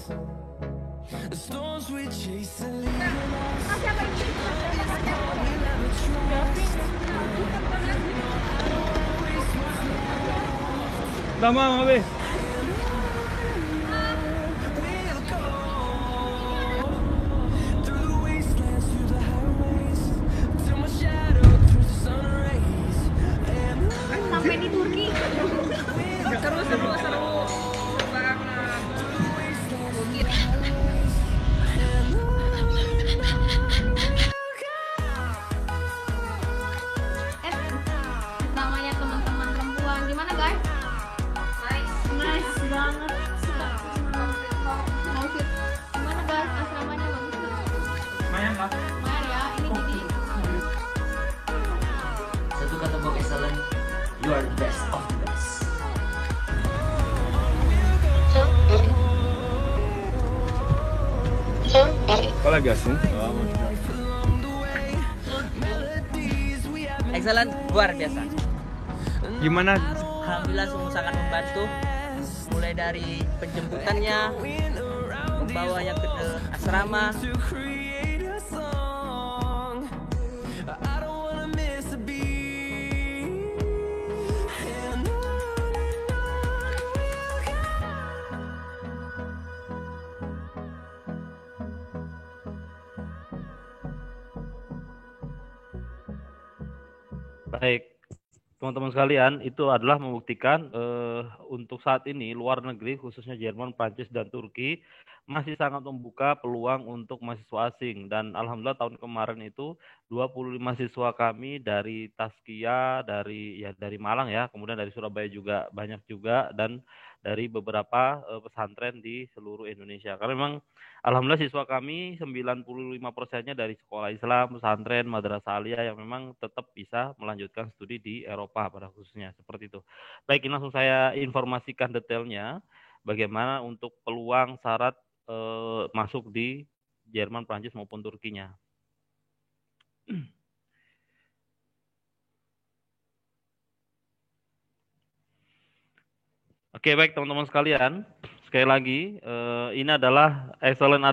Lama, Mabe. Sampai di Turki. Seru banget. Bukit. Namanya teman-teman perempuan gimana guys? Nice banget. Outfit. Gimana guys? Asramanya bagus nggak? Lumayan lah. Lumayan ya. Ini jadi Satu kata buat excellent, you are the best of the best. Apa lagi asing? Excellent, luar biasa. Gimana? Alhamdulillah semua sangat membantu. Mulai dari penjemputannya, membawanya ke asrama. Baik, teman-teman sekalian, itu adalah membuktikan untuk saat ini luar negeri, khususnya Jerman, Prancis, dan Turki, masih sangat membuka peluang untuk mahasiswa asing. Dan alhamdulillah tahun kemarin itu 25 mahasiswa kami dari Taskia, dari Malang ya, kemudian dari Surabaya juga banyak juga, dan dari beberapa pesantren di seluruh Indonesia. Karena memang alhamdulillah siswa kami 95%-nya dari sekolah Islam, pesantren, madrasah aliyah yang memang tetap bisa melanjutkan studi di Eropa pada khususnya, seperti itu. Baik, ini langsung saya informasikan detailnya bagaimana untuk peluang syarat masuk di Jerman, Prancis maupun Turkinya. Oke, baik teman-teman sekalian. Sekali lagi, ini adalah Excellent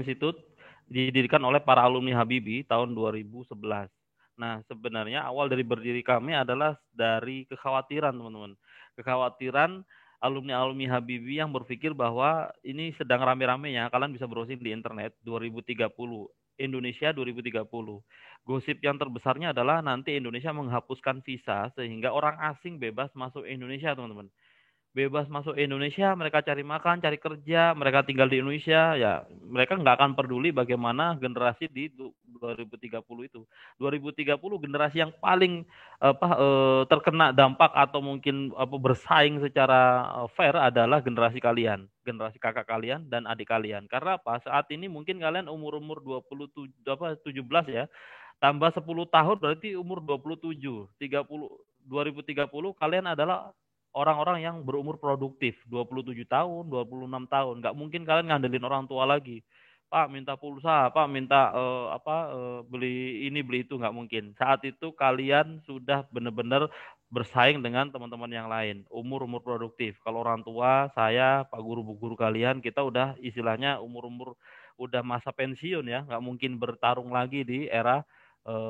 Institute didirikan oleh para alumni Habibie tahun 2011. Nah, sebenarnya awal dari berdiri kami adalah dari kekhawatiran, teman-teman. Kekhawatiran alumni-alumni Habibie yang berpikir bahwa ini sedang rame-ramenya, kalian bisa browsing di internet 2030, Indonesia 2030. Gosip yang terbesarnya adalah nanti Indonesia menghapuskan visa sehingga orang asing bebas masuk Indonesia, teman-teman. Bebas masuk Indonesia, mereka cari makan, cari kerja, mereka tinggal di Indonesia, ya mereka nggak akan peduli bagaimana generasi di 2030 itu. 2030 generasi yang paling terkena dampak atau mungkin bersaing secara fair adalah generasi kalian, generasi kakak kalian dan adik kalian. Karena apa? Saat ini mungkin kalian umur 17 ya. Tambah 10 tahun berarti umur 27, 2030 kalian adalah orang-orang yang berumur produktif, 27 tahun, 26 tahun. Nggak mungkin kalian ngandelin orang tua lagi. Pak minta pulsa, Pak minta beli ini, beli itu, nggak mungkin. Saat itu kalian sudah benar-benar bersaing dengan teman-teman yang lain. Umur-umur produktif. Kalau orang tua, saya, Pak Guru, Bu Guru kalian, kita udah istilahnya umur-umur udah masa pensiun ya. Nggak mungkin bertarung lagi di era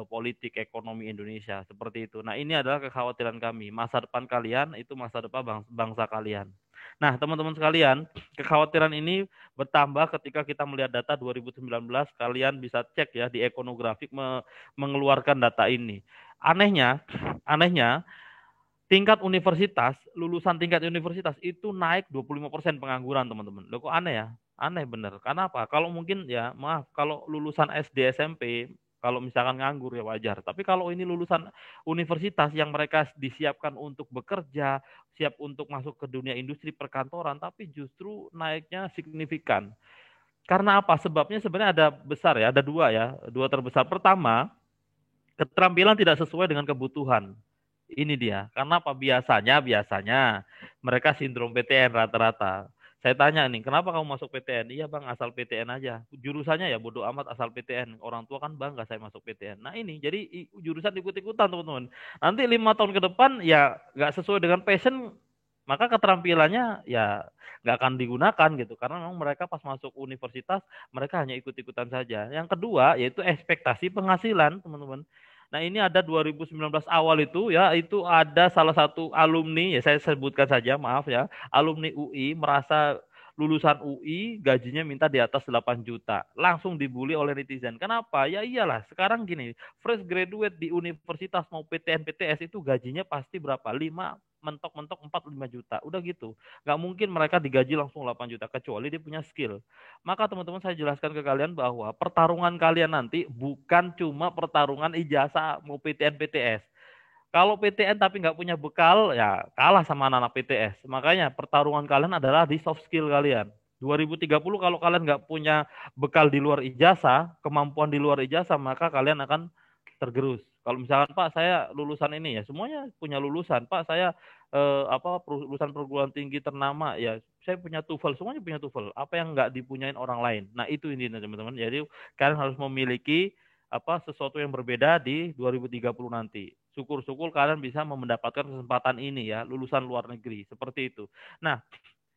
politik ekonomi Indonesia seperti itu. Nah, ini adalah kekhawatiran kami. Masa depan kalian itu masa depan bangsa kalian. Nah, teman-teman sekalian, kekhawatiran ini bertambah ketika kita melihat data 2019. Kalian bisa cek ya di Econographic mengeluarkan data ini. Anehnya tingkat universitas, lulusan tingkat universitas itu naik 25% pengangguran, teman-teman. Loh, kok aneh ya? Aneh bener. Karena apa? Kalau mungkin ya, maaf, kalau lulusan SD SMP, kalau misalkan nganggur ya wajar. Tapi kalau ini lulusan universitas yang mereka disiapkan untuk bekerja, siap untuk masuk ke dunia industri perkantoran, tapi justru naiknya signifikan. Karena apa? Sebabnya sebenarnya ada besar ya, ada dua terbesar. Pertama, keterampilan tidak sesuai dengan kebutuhan. Ini dia. Karena apa? Biasanya mereka sindrom PTN rata-rata. Saya tanya nih, kenapa kamu masuk PTN? Iya bang, asal PTN aja. Jurusannya ya bodo amat asal PTN. Orang tua kan bangga saya masuk PTN. Nah ini, jadi jurusan ikut-ikutan teman-teman. Nanti 5 tahun ke depan ya nggak sesuai dengan passion, maka keterampilannya ya nggak akan digunakan gitu karena memang mereka pas masuk universitas mereka hanya ikut-ikutan saja. Yang kedua yaitu ekspektasi penghasilan, teman-teman. Nah, ini ada 2019 awal itu ya, itu ada salah satu alumni, ya saya sebutkan saja, maaf ya, alumni UI merasa lulusan UI gajinya minta di atas 8 juta. Langsung dibully oleh netizen. Kenapa? Ya iyalah, sekarang gini, fresh graduate di universitas mau PTN PTS itu gajinya pasti berapa? 5 mentok-mentok 4-5 juta. Udah gitu. Nggak mungkin mereka digaji langsung 8 juta kecuali dia punya skill. Maka teman-teman saya jelaskan ke kalian bahwa pertarungan kalian nanti bukan cuma pertarungan ijazah mau PTN PTS. Kalau PTN tapi nggak punya bekal, ya kalah sama anak-anak PTS. Makanya pertarungan kalian adalah di soft skill kalian. 2030 kalau kalian nggak punya bekal di luar ijazah, kemampuan di luar ijazah, maka kalian akan tergerus. Kalau misalkan Pak saya lulusan ini ya, semuanya punya lulusan. Pak saya lulusan perguruan tinggi ternama ya, saya punya TOEFL, semuanya punya TOEFL. Apa yang nggak dipunyain orang lain? Nah itu intinya teman-teman. Jadi kalian harus memiliki sesuatu yang berbeda di 2030 nanti. Syukur-syukur kalian bisa mendapatkan kesempatan ini ya, lulusan luar negeri seperti itu. Nah,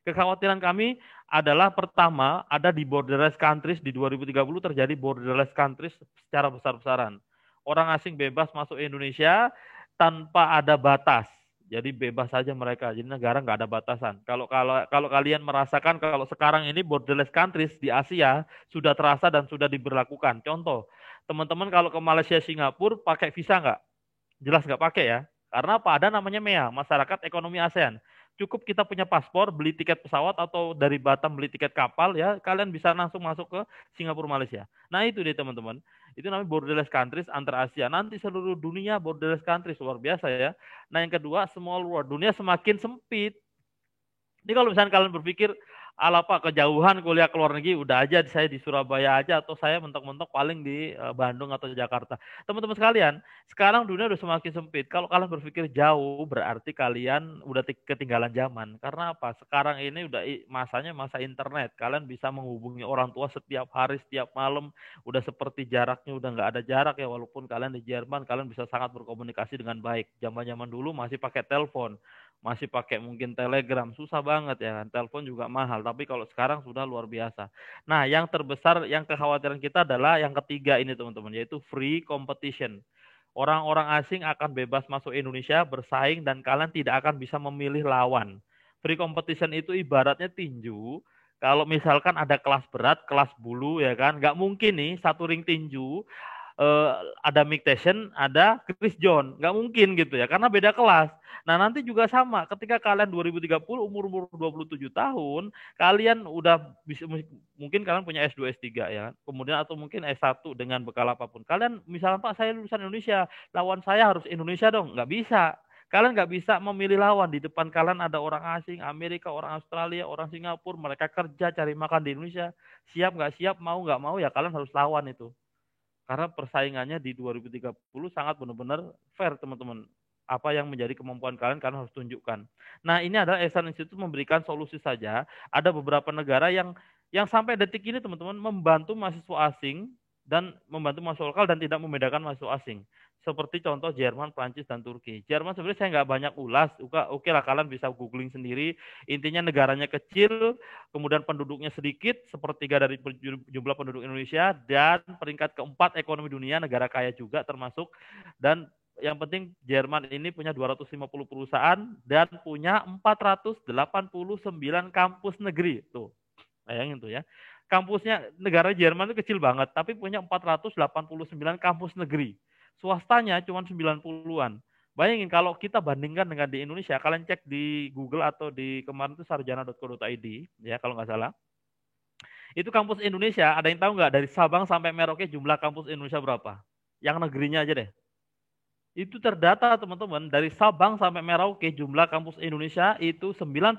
kekhawatiran kami adalah pertama ada di borderless countries di 2030 terjadi borderless countries secara besar-besaran. Orang asing bebas masuk Indonesia tanpa ada batas. Jadi bebas saja mereka. Jadi negara nggak ada batasan. Kalau kalian merasakan kalau sekarang ini borderless countries di Asia sudah terasa dan sudah diberlakukan. Contoh, teman-teman kalau ke Malaysia, Singapura pakai visa nggak? Jelas nggak pakai ya. Karena apa? Ada namanya MEA, Masyarakat Ekonomi ASEAN. Cukup kita punya paspor, beli tiket pesawat atau dari Batam beli tiket kapal ya, kalian bisa langsung masuk ke Singapura, Malaysia. Nah itu dia teman-teman. Itu namanya borderless countries antar Asia. Nanti seluruh dunia borderless countries, luar biasa ya. Nah yang kedua, small world. Dunia semakin sempit. Ini kalau misalnya kalian berpikir, ala Pak kejauhan kuliah ke luar negeri, udah aja saya di Surabaya aja atau saya mentok-mentok paling di Bandung atau Jakarta. Teman-teman sekalian, sekarang dunia udah semakin sempit. Kalau kalian berpikir jauh, berarti kalian udah ketinggalan zaman. Karena apa? Sekarang ini udah masanya masa internet. Kalian bisa menghubungi orang tua setiap hari, setiap malam. Udah seperti jaraknya udah nggak ada jarak ya. Walaupun kalian di Jerman, kalian bisa sangat berkomunikasi dengan baik. Zaman-zaman dulu masih pakai telepon. Masih pakai mungkin Telegram, susah banget ya kan, telepon juga mahal, tapi kalau sekarang sudah luar biasa. Nah, yang terbesar, yang kekhawatiran kita adalah yang ketiga ini teman-teman, yaitu free competition. Orang-orang asing akan bebas masuk Indonesia, bersaing, dan kalian tidak akan bisa memilih lawan. Free competition itu ibaratnya tinju, kalau misalkan ada kelas berat, kelas bulu ya kan, nggak mungkin nih satu ring tinju, ada Mike Tyson, ada Chris John, nggak mungkin gitu ya, karena beda kelas. Nah nanti juga sama, ketika kalian 2030 umur 27 tahun, kalian udah bisa, mungkin kalian punya S2, S3 ya, kemudian atau mungkin S1 dengan bekal apapun. Kalian misalnya Pak saya lulusan Indonesia, lawan saya harus Indonesia dong, nggak bisa. Kalian nggak bisa memilih lawan, di depan kalian ada orang asing, Amerika, orang Australia, orang Singapura, mereka kerja cari makan di Indonesia, siap nggak siap, mau nggak mau ya kalian harus lawan itu. Karena persaingannya di 2030 sangat benar-benar fair teman-teman. Apa yang menjadi kemampuan kalian harus tunjukkan. Nah ini adalah Excellence Institute memberikan solusi saja. Ada beberapa negara yang sampai detik ini teman-teman membantu mahasiswa asing dan membantu mahasiswa lokal dan tidak membedakan mahasiswa asing. Seperti contoh Jerman, Prancis, dan Turki. Jerman sebenarnya saya nggak banyak ulas. Oke lah kalian bisa googling sendiri. Intinya negaranya kecil, kemudian penduduknya sedikit, sepertiga dari jumlah penduduk Indonesia, dan peringkat keempat ekonomi dunia, negara kaya juga termasuk. Dan yang penting Jerman ini punya 250 perusahaan dan punya 489 kampus negeri. Tuh, bayangin tuh ya. Kampusnya negara Jerman itu kecil banget, tapi punya 489 kampus negeri. Swastanya cuma 90-an. Bayangin kalau kita bandingkan dengan di Indonesia, kalian cek di Google atau di kemarin itu sarjana.co.id, ya kalau nggak salah. Itu kampus Indonesia, ada yang tahu nggak dari Sabang sampai Merauke jumlah kampus Indonesia berapa? Yang negerinya aja deh. Itu terdata teman-teman, dari Sabang sampai Merauke jumlah kampus Indonesia itu 97%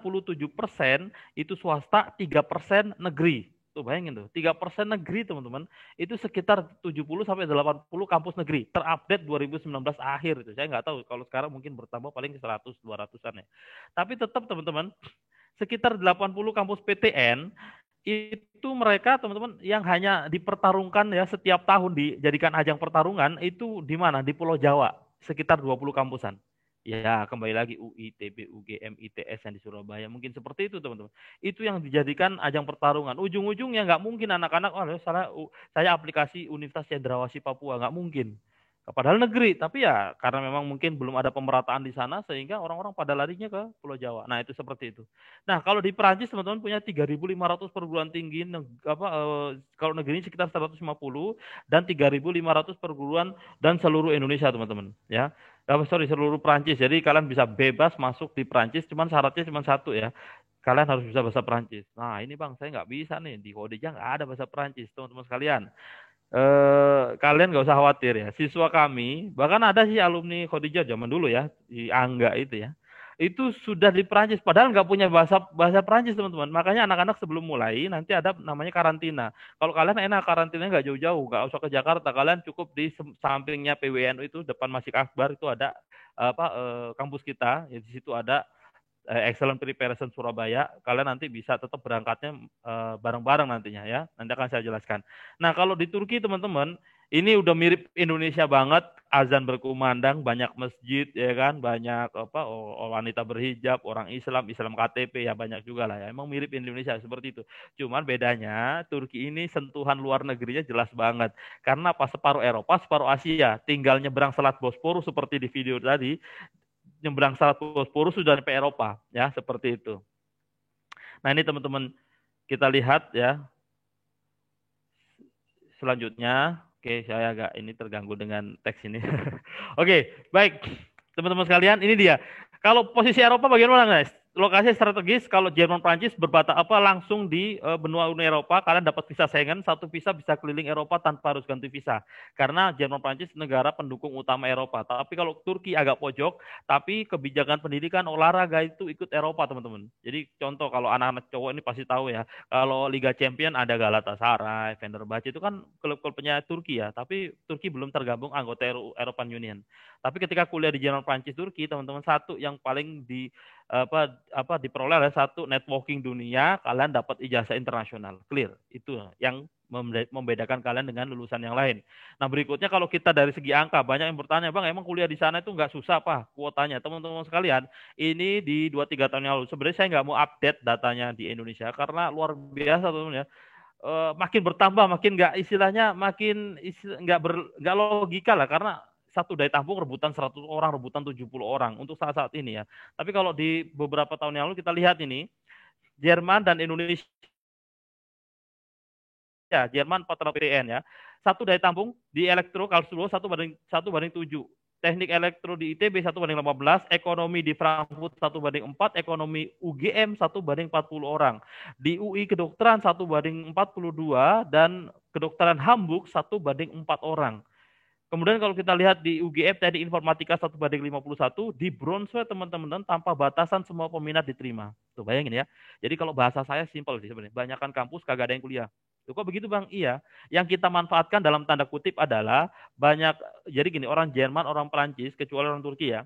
itu swasta, 3% negeri. Tuh bayangin tuh, 3% negeri teman-teman, itu sekitar 70 sampai 80 kampus negeri, terupdate 2019 akhir itu. Saya nggak tahu, kalau sekarang mungkin bertambah paling 100, 200-an ya. Tapi tetap teman-teman, sekitar 80 kampus PTN, itu mereka teman-teman yang hanya dipertarungkan ya setiap tahun dijadikan ajang pertarungan, itu di mana? Di Pulau Jawa, sekitar 20 kampusan. Ya, kembali lagi UI, ITB, UGM, ITS yang di Surabaya. Mungkin seperti itu, teman-teman. Itu yang dijadikan ajang pertarungan. Ujung-ujungnya nggak mungkin anak-anak, oh, saya aplikasi Universitas Cendrawasih Papua. Nggak mungkin. Padahal negeri, tapi ya karena memang mungkin belum ada pemerataan di sana, sehingga orang-orang pada larinya ke Pulau Jawa. Nah, itu seperti itu. Nah, kalau di Perancis, teman-teman punya 3.500 perguruan tinggi, kalau negeri ini sekitar 150, dan 3.500 perguruan dan seluruh Indonesia, teman-teman. Ya, seluruh Perancis. Jadi kalian bisa bebas masuk di Perancis, cuman syaratnya cuma satu ya. Kalian harus bisa bahasa Perancis. Nah, ini Bang, saya nggak bisa nih. Di Kodija nggak ada bahasa Perancis, teman-teman sekalian. Kalian nggak usah khawatir ya. Siswa kami, bahkan ada sih alumni Khadijah zaman dulu ya, di Angga itu ya. Itu sudah di Perancis, padahal nggak punya bahasa Perancis, teman-teman. Makanya anak-anak sebelum mulai nanti ada namanya karantina. Kalau kalian enak karantinanya nggak jauh-jauh, nggak usah ke Jakarta, kalian cukup di sampingnya PWNU itu, depan Masjid Akbar itu ada kampus kita, ya, di situ ada Excellent Preparation Surabaya. Kalian nanti bisa tetap berangkatnya bareng-bareng nantinya ya. Nanti akan saya jelaskan. Nah, kalau di Turki, teman-teman, ini udah mirip Indonesia banget. Azan berkumandang, banyak masjid ya kan, banyak wanita berhijab, orang Islam KTP ya, banyak juga lah ya. Emang mirip Indonesia seperti itu. Cuman bedanya Turki ini sentuhan luar negerinya jelas banget. Karena pas separuh Eropa, separuh Asia, tinggal nyebrang Selat Bosporus seperti di video tadi, nyebrang Selat Bosporus sudah sampai Eropa ya, seperti itu. Nah, ini teman-teman kita lihat ya. Selanjutnya, oke, saya agak ini terganggu dengan teks ini. Oke, baik. Teman-teman sekalian, ini dia. Kalau posisi Eropa bagaimana, guys? Lokasi strategis, kalau Jerman Prancis langsung di benua Uni Eropa, kalian dapat visa Schengen, satu visa bisa keliling Eropa tanpa harus ganti visa. Karena Jerman Prancis negara pendukung utama Eropa. Tapi kalau Turki agak pojok, tapi kebijakan pendidikan olahraga itu ikut Eropa, teman-teman. Jadi contoh kalau anak-anak cowok ini pasti tahu ya, kalau Liga Champion ada Galatasaray, Fenerbahce, itu kan klub-klubnya Turki ya, tapi Turki belum tergabung anggota European Union. Tapi ketika kuliah di Jerman Prancis Turki, teman-teman, satu yang paling diperoleh adalah satu networking dunia, kalian dapat ijazah internasional, clear. Itu yang membedakan kalian dengan lulusan yang lain. Nah, berikutnya kalau kita dari segi angka, banyak yang bertanya, Bang, emang kuliah di sana itu nggak susah apa kuotanya? Teman-teman sekalian, ini di 2-3 tahun yang lalu, sebenarnya saya nggak mau update datanya di Indonesia, karena luar biasa, teman-teman ya. Makin bertambah, makin nggak istilahnya, nggak logika lah, karena satu daya tampung rebutan 100 orang, rebutan 70 orang untuk saat-saat ini ya. Tapi kalau di beberapa tahun yang lalu kita lihat ini, Jerman dan Indonesia, ya, Jerman 400 PTN ya. Satu daya tampung di elektro Karlsruhe 1:7. Teknik elektro di ITB 1:15, ekonomi di Frankfurt 1:4, ekonomi UGM 1:40 orang. Di UI kedokteran 1:42 dan kedokteran Hamburg 1:4 orang. Kemudian kalau kita lihat di UGM tadi informatika 1:51, di Braunschweig, teman-teman, tanpa batasan semua peminat diterima. Tuh bayangin ya. Jadi kalau bahasa saya simpel sih sebenarnya. Banyakan kampus kagak ada yang kuliah. Tuh, kok begitu, Bang? Iya. Yang kita manfaatkan dalam tanda kutip adalah banyak, jadi gini, orang Jerman, orang Perancis, kecuali orang Turki ya.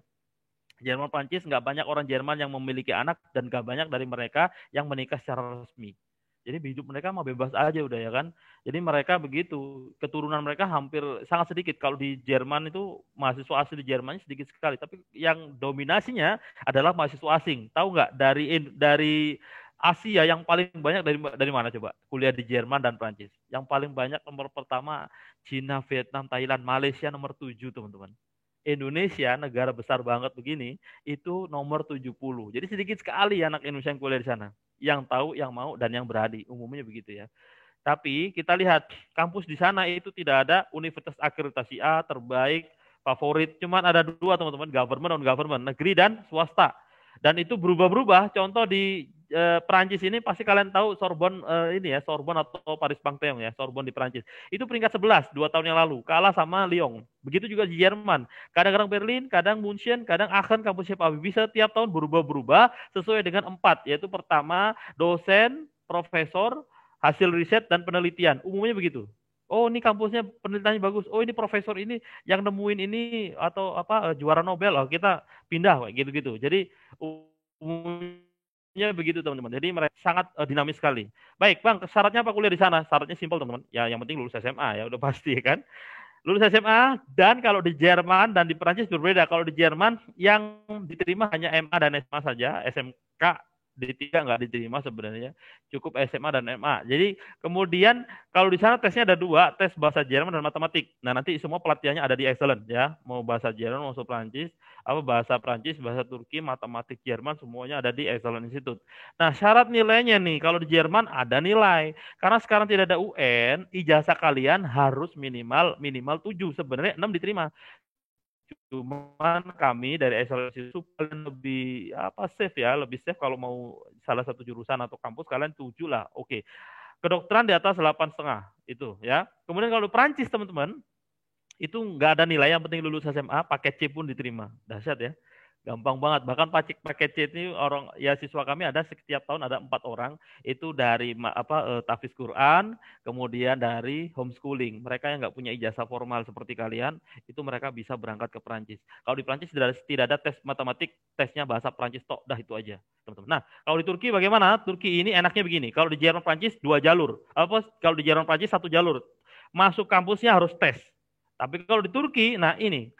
Jerman Perancis nggak banyak orang Jerman yang memiliki anak, dan nggak banyak dari mereka yang menikah secara resmi. Jadi hidup mereka mah bebas aja udah ya kan. Jadi mereka begitu, keturunan mereka hampir sangat sedikit. Kalau di Jerman itu mahasiswa asli di Jerman sedikit sekali, tapi yang dominasinya adalah mahasiswa asing. Tahu nggak, dari Asia yang paling banyak dari mana coba? Kuliah di Jerman dan Prancis. Yang paling banyak nomor pertama Cina, Vietnam, Thailand, Malaysia nomor 7, teman-teman. Indonesia, negara besar banget begini, itu nomor 70. Jadi sedikit sekali anak Indonesia yang kuliah di sana. Yang tahu, yang mau, dan yang berani. Umumnya begitu ya. Tapi kita lihat, kampus di sana itu tidak ada universitas akreditasi A, terbaik, favorit. Cuman ada 2, teman-teman, government, non-government, negeri dan swasta. Dan itu berubah-berubah. Contoh di Perancis ini pasti kalian tahu Sorbonne ini ya, Sorbonne atau Paris Panthéon ya, Sorbonne di Perancis. Itu peringkat 11 2 tahun yang lalu, kalah sama Lyon. Begitu juga di Jerman. Kadang-kadang Berlin, kadang München, kadang Aachen, kampusnya Pak Habibie, setiap tahun berubah-berubah sesuai dengan 4, yaitu pertama dosen, profesor, hasil riset dan penelitian. Umumnya begitu. Oh, ini kampusnya penelitiannya bagus. Oh, ini profesor ini yang nemuin ini atau juara Nobel. Oh, kita pindah kayak gitu-gitu. Jadi umumnya begitu, teman-teman. Jadi mereka sangat dinamis sekali. Baik, Bang, syaratnya apa kuliah di sana? Syaratnya simpel, teman-teman. Ya, yang penting lulus SMA ya, udah pasti kan. lulus SMA, dan kalau di Jerman dan di Perancis berbeda. Kalau di Jerman yang diterima hanya MA dan SMA saja, SMK D3 nggak diterima sebenarnya, cukup SMA dan MA. Jadi kemudian kalau di sana tesnya ada 2, tes bahasa Jerman dan matematik. Nah nanti semua pelatihannya ada di Excellent ya, mau bahasa Jerman, mau Perancis, bahasa Perancis, bahasa Turki, matematik Jerman, semuanya ada di Excellent Institute. Nah syarat nilainya nih, kalau di Jerman ada nilai, karena sekarang tidak ada UN, ijazah kalian harus minimal 7, sebenarnya 6 diterima. Cuman kami dari SLS itu paling lebih safe ya, lebih safe kalau mau salah satu jurusan atau kampus kalian 7 lah. Oke. Kedokteran di atas 8,5 itu ya. Kemudian kalau Prancis teman-teman itu nggak ada nilai, yang penting lulus SMA, paket C pun diterima. Dahsyat ya. Gampang banget. Bahkan paket C ini orang ya, siswa kami ada setiap tahun ada 4 orang, itu dari tahfiz Quran, kemudian dari homeschooling. Mereka yang nggak punya ijazah formal seperti kalian, itu mereka bisa berangkat ke Perancis. Kalau di Perancis tidak ada tes matematik, tesnya bahasa Perancis tok, dah itu aja, teman-teman. Nah, kalau di Turki bagaimana? Turki ini enaknya begini. Kalau di Jerman Perancis 2 jalur. Kalau di Jerman Perancis 1 jalur. Masuk kampusnya harus tes. Tapi kalau di Turki, nah ini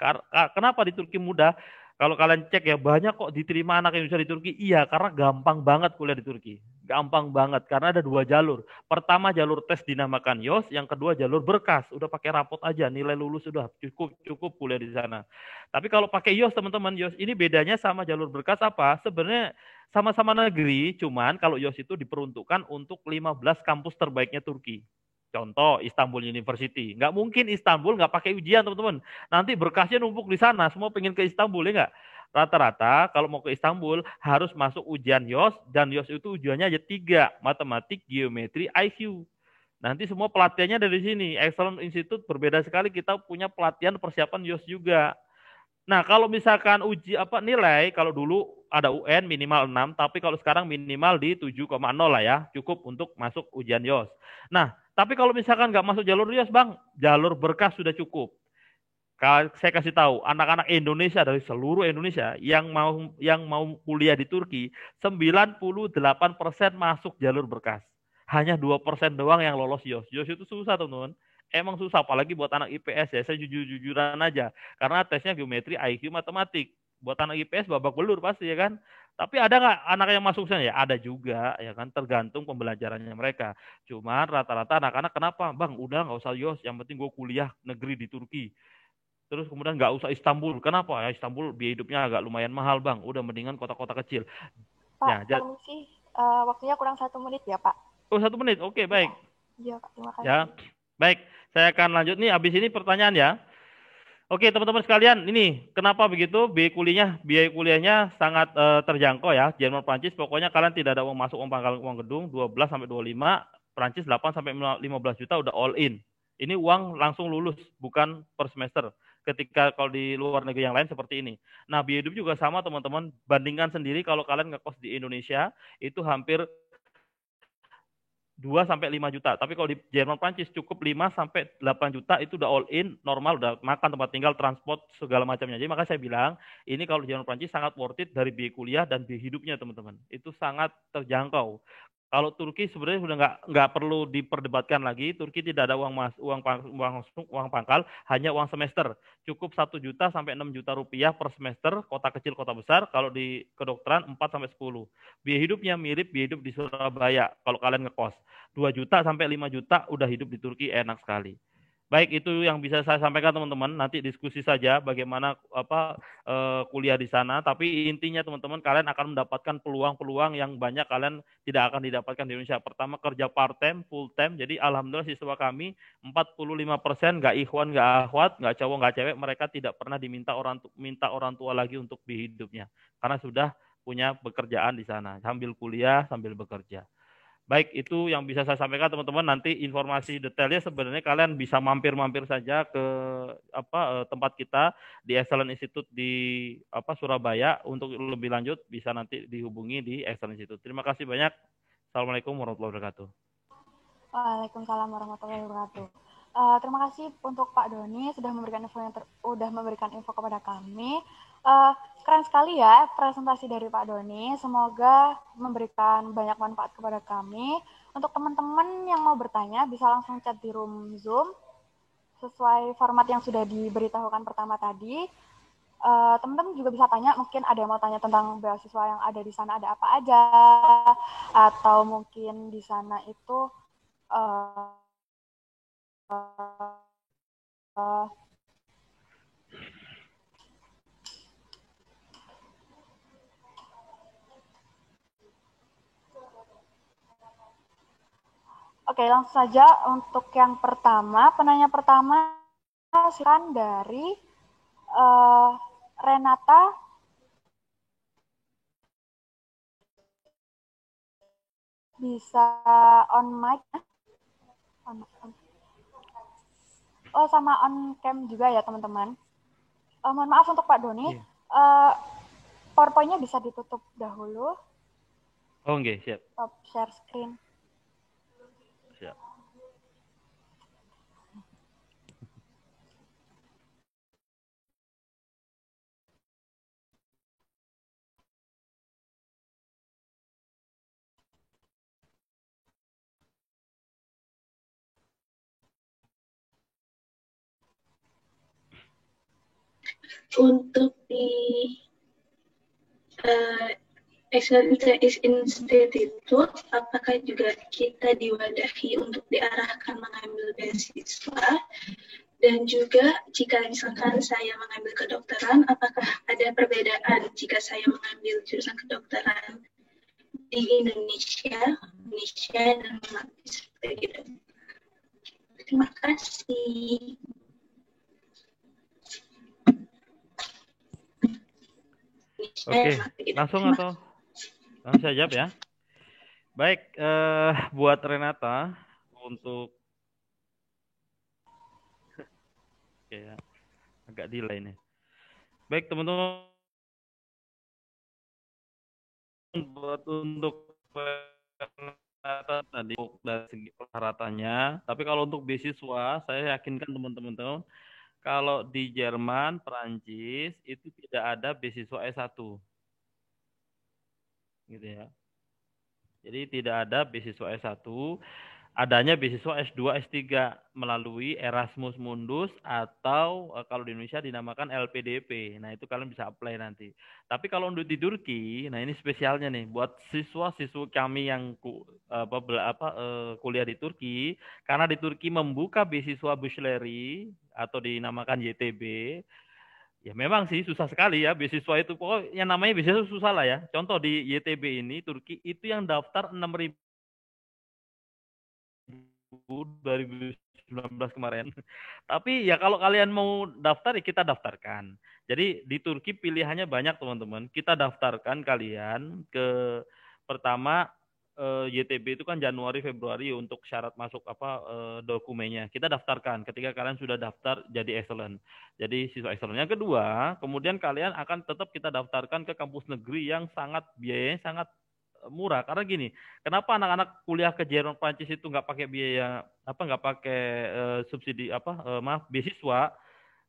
kenapa di Turki mudah? Kalau kalian cek ya, banyak kok diterima anak Indonesia di Turki. Iya, karena gampang banget kuliah di Turki. Gampang banget, karena ada 2 jalur. Pertama jalur tes dinamakan YOS, yang kedua jalur berkas. Udah pakai rapot aja, nilai lulus sudah cukup kuliah di sana. Tapi kalau pakai YOS teman-teman, YOS ini bedanya sama jalur berkas apa? Sebenarnya sama-sama negeri, cuman kalau YOS itu diperuntukkan untuk 15 kampus terbaiknya Turki. Contoh Istanbul University. Nggak mungkin Istanbul nggak pakai ujian, teman-teman. Nanti berkasnya numpuk di sana, semua pengen ke Istanbul, ya nggak? Rata-rata kalau mau ke Istanbul harus masuk ujian YOS, dan YOS itu ujiannya aja 3, matematik, geometri, IQ. Nanti semua pelatihannya dari sini. Excellent Institute berbeda sekali, kita punya pelatihan persiapan YOS juga. Nah, kalau misalkan nilai, kalau dulu ada UN minimal 6, tapi kalau sekarang minimal di 7,0 lah ya, cukup untuk masuk ujian YOS. Nah, tapi kalau misalkan nggak masuk jalur YOS, Bang, jalur berkas sudah cukup. Saya kasih tahu, anak-anak Indonesia dari seluruh Indonesia yang mau kuliah di Turki, 98% masuk jalur berkas. Hanya 2% doang yang lolos YOS. YOS itu susah, teman-teman. Emang susah, apalagi buat anak IPS ya. Saya jujur-jujuran aja. Karena tesnya geometri, IQ, matematik. Buat anak IPS babak belur pasti ya kan. Tapi ada nggak anak yang masuk sana ya? Ada juga ya kan. Tergantung pembelajarannya mereka. Cuman rata-rata anak-anak kenapa? Bang, udah nggak usah YOS. Yang penting gue kuliah negeri di Turki. Terus kemudian nggak usah Istanbul. Kenapa? Ya Istanbul biaya hidupnya agak lumayan mahal, Bang. Udah mendingan kota-kota kecil. Pak, permisi. Waktunya kurang 1 menit ya, Pak. Oh, 1 menit. Oke, baik. Iya, Pak. Terima kasih. Ya, baik. Saya akan lanjut nih, habis ini pertanyaan ya. Oke, teman-teman sekalian, ini kenapa begitu? Biaya kuliahnya sangat terjangkau ya. Jerman, Prancis, pokoknya kalian tidak ada uang masuk, uang pangkal, uang gedung, 12 sampai 25, Prancis 8 sampai 15 juta udah all in. Ini uang langsung lulus, bukan per semester. Ketika kalau di luar negeri yang lain seperti ini. Nah, biaya hidup juga sama teman-teman. Bandingkan sendiri kalau kalian ngekos di Indonesia, itu hampir 2 sampai 5 juta. Tapi kalau di Jerman Prancis cukup 5 sampai 8 juta, itu udah all in, normal, udah makan, tempat tinggal, transport, segala macamnya. Jadi makanya saya bilang, ini kalau di Jerman Prancis sangat worth it dari biaya kuliah dan biaya hidupnya, teman-teman. Itu sangat terjangkau. Kalau Turki sebenarnya sudah nggak perlu diperdebatkan lagi. Turki tidak ada uang pangkal, hanya uang semester. Cukup 1 juta sampai 6 juta rupiah per semester, kota kecil, kota besar. Kalau di kedokteran 4 sampai 10. Biaya hidupnya mirip biaya hidup di Surabaya kalau kalian ngekos. 2 juta sampai 5 juta udah hidup di Turki, enak sekali. Baik, itu yang bisa saya sampaikan teman-teman. Nanti diskusi saja bagaimana kuliah di sana. Tapi intinya teman-teman, kalian akan mendapatkan peluang-peluang yang banyak kalian tidak akan didapatkan di Indonesia. Pertama, kerja part time, full time. Jadi alhamdulillah siswa kami 45% nggak ikhwan, nggak akhwat, nggak cowok, nggak cewek. Mereka tidak pernah diminta orang tua lagi untuk biaya hidupnya, karena sudah punya pekerjaan di sana, sambil kuliah, sambil bekerja. Baik, itu yang bisa saya sampaikan teman-teman. Nanti informasi detailnya sebenarnya kalian bisa mampir-mampir saja ke tempat kita di Excellent Institute di Surabaya. Untuk lebih lanjut bisa nanti dihubungi di Excellent Institute. Terima kasih banyak. Assalamualaikum warahmatullahi wabarakatuh. Waalaikumsalam warahmatullahi wabarakatuh. Terima kasih untuk Pak Doni sudah memberikan info kepada kami. Keren sekali ya presentasi dari Pak Doni. Semoga memberikan banyak manfaat kepada kami. Untuk teman-teman yang mau bertanya bisa langsung chat di room Zoom. sesuai format yang sudah diberitahukan pertama tadi, teman-teman juga bisa tanya, mungkin ada yang mau tanya tentang beasiswa yang ada di sana ada apa aja, atau mungkin di sana itu Oke, langsung saja untuk yang pertama, penanya pertama silakan dari Renata. Bisa on mic. Oh, sama on cam juga ya teman-teman. Mohon maaf untuk Pak Doni. PowerPoint-nya bisa ditutup dahulu. Oh, nggih, siap. Stop share screen. Siap. Untuk di Excellent Institute, apakah juga kita diwadahi untuk diarahkan mengambil beasiswa? Dan juga jika misalkan saya mengambil kedokteran, apakah ada perbedaan jika saya mengambil jurusan kedokteran di Indonesia dan seperti itu. Terima kasih. Oke, langsung saya jawab ya. Baik, buat Renata untuk oke ya, agak delay nih. Baik teman-teman, buat untuk Renata tadi dari segi persyaratannya, tapi kalau untuk beasiswa, saya yakinkan teman-teman kalau di Jerman, Perancis itu tidak ada beasiswa S1. Gitu ya. Jadi tidak ada beasiswa S1, adanya beasiswa S2, S3 melalui Erasmus Mundus atau kalau di Indonesia dinamakan LPDP. Nah, itu kalian bisa apply nanti. Tapi kalau untuk di Turki, nah ini spesialnya nih buat siswa-siswa kami yang kuliah di Turki, karena di Turki membuka beasiswa Bushleri atau dinamakan YTB. Ya memang sih susah sekali ya beasiswa itu. Pokoknya yang namanya beasiswa susah lah ya. Contoh di YTB ini Turki itu yang daftar 6.000 2019 kemarin. Tapi ya kalau kalian mau daftar ya kita daftarkan. Jadi di Turki pilihannya banyak teman-teman. Kita daftarkan kalian ke pertama YTB itu kan Januari Februari untuk syarat masuk dokumennya. Kita daftarkan ketika kalian sudah daftar jadi excellent. Jadi siswa excellent. Yang kedua, kemudian kalian akan tetap kita daftarkan ke kampus negeri yang biayanya sangat murah. Karena gini, kenapa anak-anak kuliah ke Jerman Prancis itu nggak pakai biaya nggak pakai subsidi beasiswa?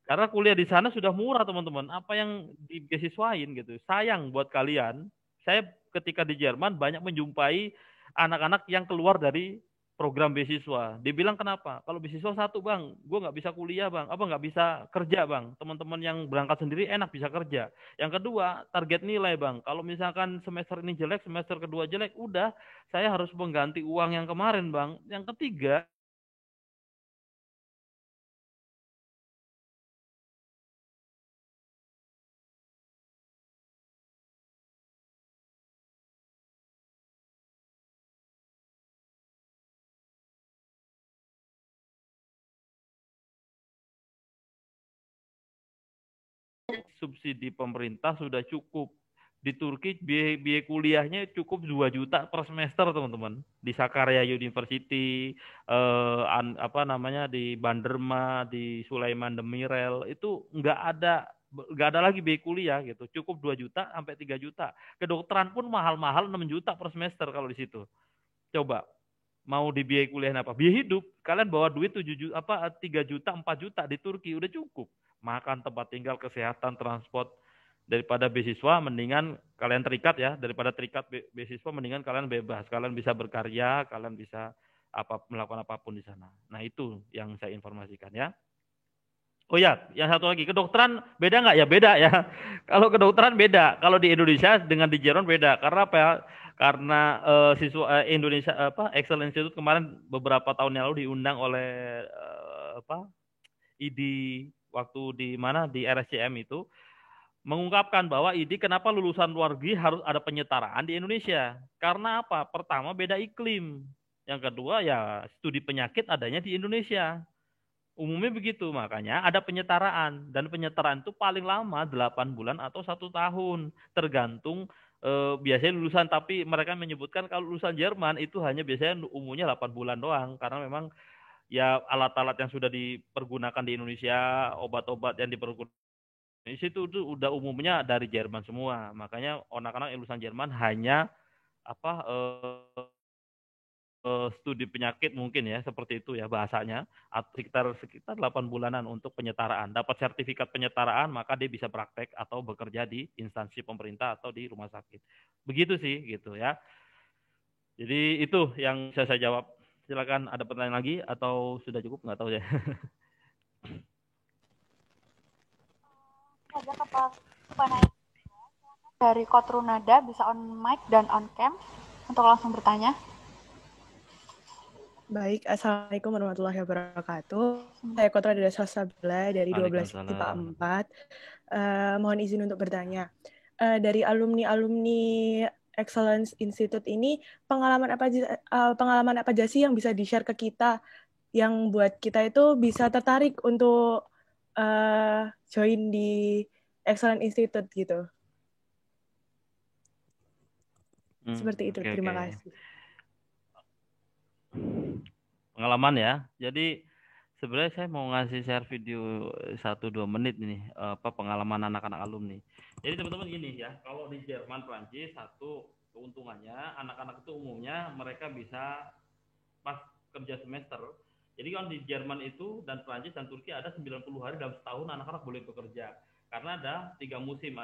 Karena kuliah di sana sudah murah teman-teman. Apa yang dibeasiswain gitu. Sayang buat kalian. Saya ketika di Jerman banyak menjumpai anak-anak yang keluar dari program beasiswa. Dibilang kenapa? Kalau beasiswa satu bang, gue nggak bisa kuliah bang, nggak bisa kerja bang. Teman-teman yang berangkat sendiri enak bisa kerja. Yang kedua, target nilai bang. Kalau misalkan semester ini jelek, semester kedua jelek, udah saya harus mengganti uang yang kemarin bang. Yang ketiga, subsidi pemerintah sudah cukup. Di Turki biaya kuliahnya cukup 2 juta per semester teman-teman. Di Sakarya University, di Banderma, di Sulaiman Demirel itu nggak ada lagi biaya kuliah gitu. Cukup 2 juta sampai 3 juta. Kedokteran pun mahal-mahal 6 juta per semester kalau di situ. Coba mau di biaya kuliah apa? Biaya hidup. Kalian bawa duit 3 juta, 4 juta di Turki udah cukup. Makan, tempat tinggal, kesehatan, transport. Daripada beasiswa mendingan kalian terikat ya, daripada terikat beasiswa mendingan kalian bebas, kalian bisa berkarya, kalian bisa melakukan apapun di sana. Nah, itu yang saya informasikan ya. Oh ya, yang satu lagi, kedokteran beda nggak ya? Beda ya. Kalau kedokteran beda. Kalau di Indonesia dengan di Jerman beda. Karena apa ya? Karena siswa Indonesia Excellence Institute kemarin beberapa tahun yang lalu diundang oleh ID waktu di mana di RSCM itu mengungkapkan bahwa ID kenapa lulusan luar negeri harus ada penyetaraan di Indonesia. Karena apa? Pertama beda iklim. Yang kedua ya studi penyakit adanya di Indonesia. Umumnya begitu, makanya ada penyetaraan. Dan penyetaraan itu paling lama 8 bulan atau 1 tahun. Tergantung biasanya lulusan, tapi mereka menyebutkan kalau lulusan Jerman itu hanya biasanya umumnya 8 bulan doang. Karena memang ya alat-alat yang sudah dipergunakan di Indonesia, obat-obat yang dipergunakan di situ itu udah umumnya dari Jerman semua. Makanya anak-anak lulusan Jerman hanya studi penyakit mungkin ya seperti itu ya bahasanya, sekitar 8 bulanan untuk penyetaraan. Dapat sertifikat penyetaraan maka dia bisa praktek atau bekerja di instansi pemerintah atau di rumah sakit. Begitu sih gitu ya. Jadi itu yang bisa saya jawab. Silakan ada pertanyaan lagi atau sudah cukup, nggak tahu ya. Dari Kotrunada bisa on mic dan on cam untuk langsung bertanya. Baik, Assalamualaikum warahmatullahi wabarakatuh. Saya Kotrunada Sasabila dari 12 IPA 4. Mohon izin untuk bertanya. Dari alumni Excellence Institute ini, pengalaman apa aja sih yang bisa di-share ke kita yang buat kita itu bisa tertarik untuk join di Excellence Institute gitu. Seperti itu. Terima kasih. Pengalaman ya. Jadi sebenarnya saya mau ngasih share video 1-2 menit ini pengalaman anak-anak alumni. Jadi teman-teman gini ya, kalau di Jerman, Prancis, satu keuntungannya anak-anak itu umumnya mereka bisa pas kerja semester. Jadi kalau di Jerman itu dan Prancis dan Turki ada 90 hari dalam setahun anak-anak boleh bekerja. Karena ada 3 musim,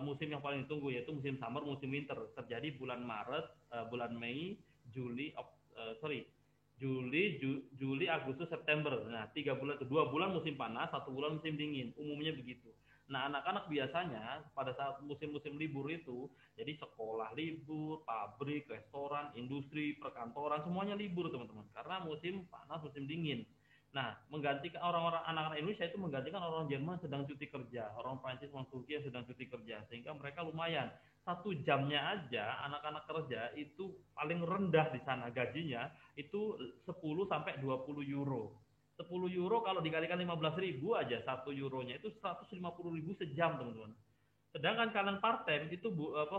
musim yang paling ditunggu yaitu musim summer, musim winter. Terjadi bulan Maret, bulan Mei, Juli, Agustus, September. Nah, 3 bulan, 2 bulan musim panas, 1 bulan musim dingin. Umumnya begitu. Nah, anak-anak biasanya pada saat musim-musim libur itu, jadi sekolah libur, pabrik, restoran, industri, perkantoran, semuanya libur teman-teman. Karena musim panas, musim dingin. Nah, menggantikan orang-orang anak-anak Indonesia itu menggantikan orang Jerman sedang cuti kerja, orang Prancis, orang Turki yang sedang cuti kerja, sehingga mereka lumayan 1 jamnya aja anak-anak kerja itu paling rendah di sana gajinya itu 10 sampai 20 euro. 10 euro kalau dikalikan 15.000 aja 1 euronya itu 150.000 sejam teman-teman. Sedangkan kalian part time itu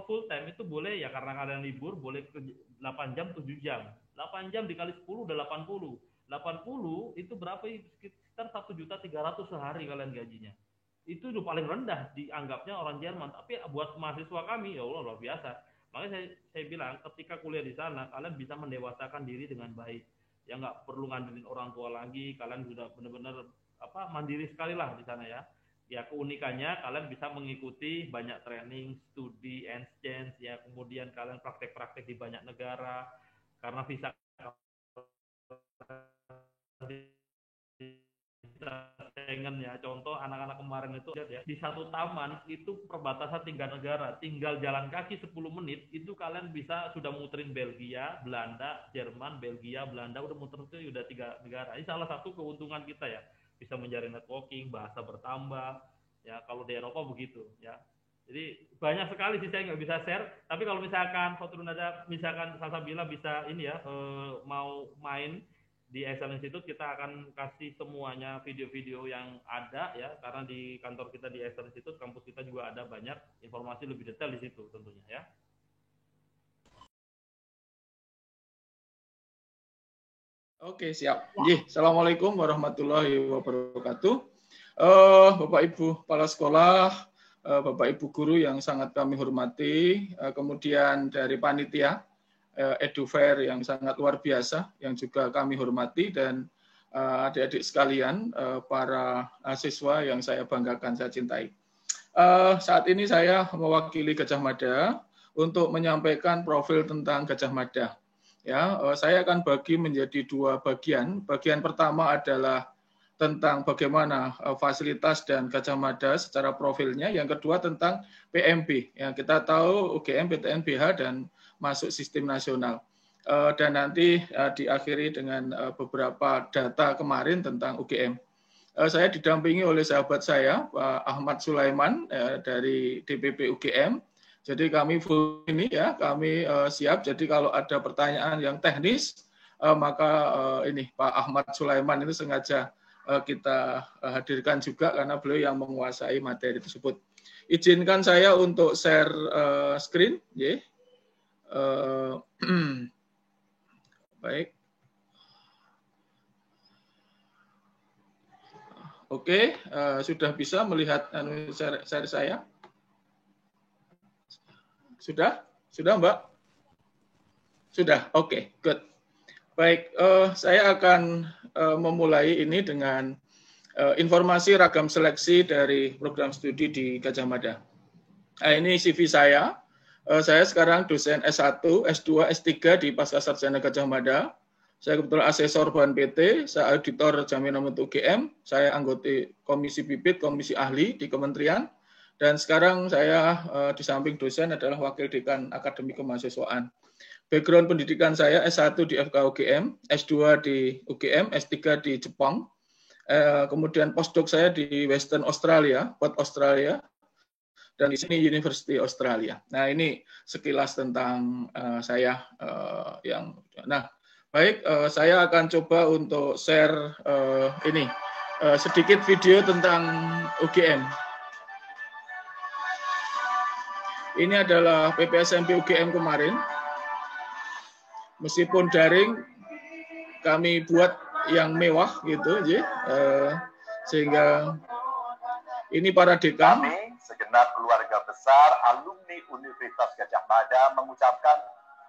full time itu boleh ya karena kalian libur boleh 8 jam 7 jam. 8 jam dikali 10 udah 80. 80 itu berapa? Sekitar 1.300.000 sehari kalian gajinya. Itu udah paling rendah dianggapnya orang Jerman. Tapi buat mahasiswa kami ya Allah luar biasa. Makanya saya bilang ketika kuliah di sana kalian bisa mendewasakan diri dengan baik. Ya nggak perlu ngandelin orang tua lagi. Kalian sudah benar-benar mandiri sekali lah di sana ya. Ya keunikannya kalian bisa mengikuti banyak training, studi, exchange ya. Kemudian kalian praktek-praktek di banyak negara karena visa Schengen ya. Contoh anak-anak kemarin itu ya di satu taman itu perbatasan 3 negara, tinggal jalan kaki 10 menit itu kalian bisa sudah muterin Belgia, Belanda, Jerman, Belgia, Belanda udah muter itu udah 3 negara. Ini salah satu keuntungan kita ya. Bisa menjalin networking, bahasa bertambah ya. Kalau di Eropa begitu ya. Jadi banyak sekali sih saya nggak bisa share. Tapi kalau misalkan Kotrunada, misalkan Sasabila bisa ini ya mau main di Excellence Institute, kita akan kasih semuanya video-video yang ada ya, karena di kantor kita di Excellence Institute, kampus kita juga ada banyak informasi lebih detail di situ tentunya ya. Oke, siap. Assalamualaikum warahmatullahi wabarakatuh. Bapak Ibu kepala sekolah, Bapak Ibu guru yang sangat kami hormati, kemudian dari panitia EduFair yang sangat luar biasa, yang juga kami hormati, dan adik-adik sekalian, para siswa yang saya banggakan, saya cintai. Saat ini saya mewakili Gajah Mada untuk menyampaikan profil tentang Gajah Mada. Ya, saya akan bagi menjadi 2 bagian. Bagian pertama adalah tentang bagaimana fasilitas dan Gajah Mada secara profilnya. Yang kedua tentang PMB. Yang kita tahu UGM, PTNBH dan masuk sistem nasional. Dan nanti diakhiri dengan beberapa data kemarin tentang UGM. Saya didampingi oleh sahabat saya, Pak Ahmad Sulaiman dari DPP UGM. Jadi kami full ini ya, kami siap. Jadi kalau ada pertanyaan yang teknis, maka ini Pak Ahmad Sulaiman itu sengaja kita hadirkan juga karena beliau yang menguasai materi tersebut. Izinkan saya untuk share screen, ya. Baik. Oke, sudah bisa melihat share saya? Sudah? Sudah, Mbak? Sudah, oke, good. Baik, saya akan memulai ini dengan informasi ragam seleksi dari program studi di Gajah Mada. Nah, ini CV saya. Saya sekarang dosen S1, S2, S3 di Pascasarjana Gajah Mada. Saya kebetulan asesor bahan PT, saya auditor jaminan mutu UGM, saya anggota komisi bibit, komisi ahli di kementerian, dan sekarang saya di samping dosen adalah wakil dekan akademi kemahasiswaan. Background pendidikan saya S1 di FK UGM, S2 di UGM, S3 di Jepang, kemudian postdoc saya di Western Australia, Perth Australia, dan di sini University Australia. Nah ini sekilas tentang saya yang. Nah baik, saya akan coba untuk share ini sedikit video tentang UGM. Ini adalah PPSMP UGM kemarin. Meskipun daring, kami buat yang mewah gitu, sehingga ini para dekan. Kami, segenap keluarga besar alumni Universitas Gajah Mada mengucapkan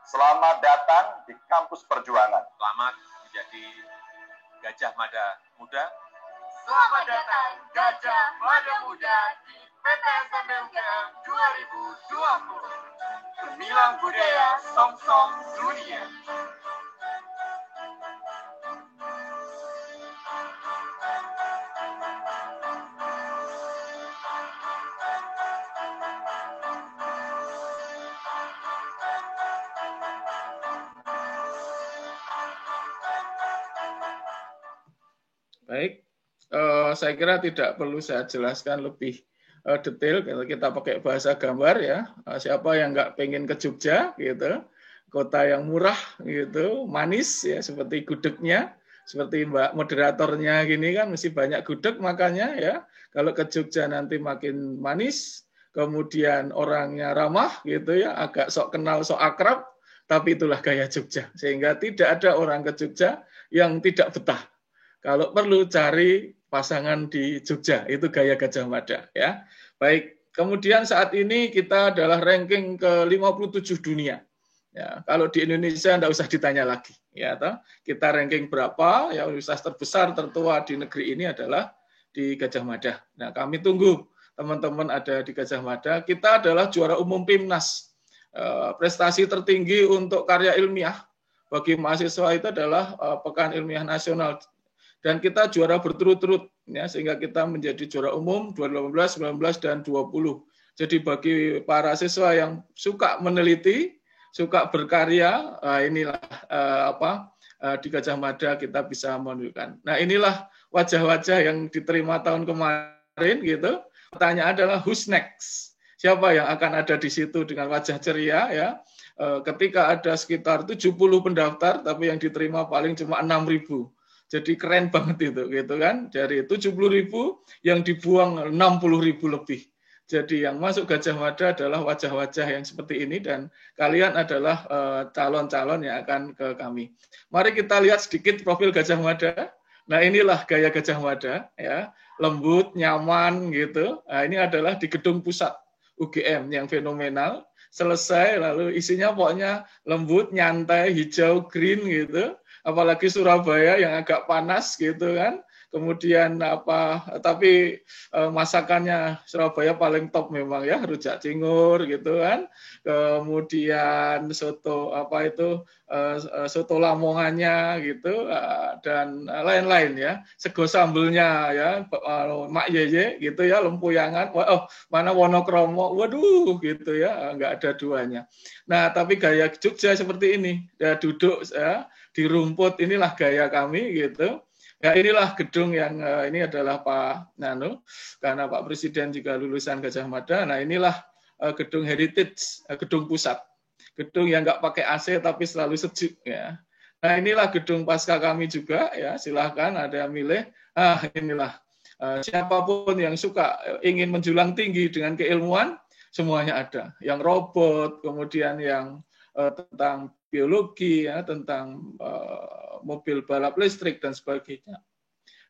selamat datang di kampus perjuangan. Selamat menjadi Gajah Mada Muda. Selamat datang Gajah Mada Muda di PPSMP UGM 2020. Gemilang budaya song-song dunia. Baik, saya kira tidak perlu saya jelaskan lebih detail kalau kita pakai bahasa gambar ya. Siapa yang nggak pengen ke Jogja gitu, kota yang murah gitu, manis ya seperti gudegnya, seperti Mbak moderatornya gini kan mesti banyak gudeg makanya ya. Kalau ke Jogja nanti makin manis, kemudian orangnya ramah gitu ya, agak sok kenal sok akrab, tapi itulah gaya Jogja. Sehingga tidak ada orang ke Jogja yang tidak betah. Kalau perlu cari pasangan di Jogja, itu gaya Gajah Mada ya. Baik, kemudian saat ini kita adalah ranking ke-57 dunia. Ya, kalau di Indonesia enggak usah ditanya lagi ya toh. Kita ranking berapa? Ya universitas terbesar tertua di negeri ini adalah di Gajah Mada. Nah, kami tunggu teman-teman ada di Gajah Mada. Kita adalah juara umum PIMNAS. Prestasi tertinggi untuk karya ilmiah bagi mahasiswa itu adalah Pekan Ilmiah Nasional. Dan kita juara berturut-turut, ya, sehingga kita menjadi juara umum 2018, 19, dan 20. Jadi bagi para siswa yang suka meneliti, suka berkarya, inilah di Gajah Mada kita bisa menunjukkan. Nah inilah wajah-wajah yang diterima tahun kemarin, gitu. Pertanyaan adalah who's next? Siapa yang akan ada di situ dengan wajah ceria, ya? Ketika ada sekitar 70 pendaftar, tapi yang diterima paling cuma 6.000. Jadi keren banget itu, gitu kan? Dari 70.000 yang dibuang 60.000 lebih. Jadi yang masuk Gajah Mada adalah wajah-wajah yang seperti ini dan kalian adalah calon-calon yang akan ke kami. Mari kita lihat sedikit profil Gajah Mada. Nah inilah gaya Gajah Mada, ya, lembut, nyaman, gitu. Nah ini adalah di gedung pusat UGM yang fenomenal. Selesai lalu isinya pokoknya lembut, nyantai, hijau, green, gitu. Apalagi Surabaya yang agak panas gitu kan, Kemudian tapi masakannya Surabaya paling top memang ya, rujak cingur gitu kan. Kemudian soto soto Lamongannya gitu, dan lain-lain ya. Sego sambelnya ya, Mak Yeye gitu ya, lempuyangan. Mana Wonokromo, waduh gitu ya, nggak ada duanya. Nah, tapi gaya Jogja seperti ini, ya, duduk ya, di rumput, inilah gaya kami gitu. Ya, inilah gedung yang ini adalah Pak Nano, karena Pak Presiden juga lulusan Gajah Mada. Nah, inilah gedung heritage, gedung pusat, gedung yang nggak pakai AC tapi selalu sejuk ya. Nah, inilah gedung pasca kami juga ya. Silahkan ada yang milih. Inilah siapapun yang suka ingin menjulang tinggi dengan keilmuan, semuanya ada. Yang robot, kemudian yang tentang biologi ya, tentang mobil balap listrik dan sebagainya.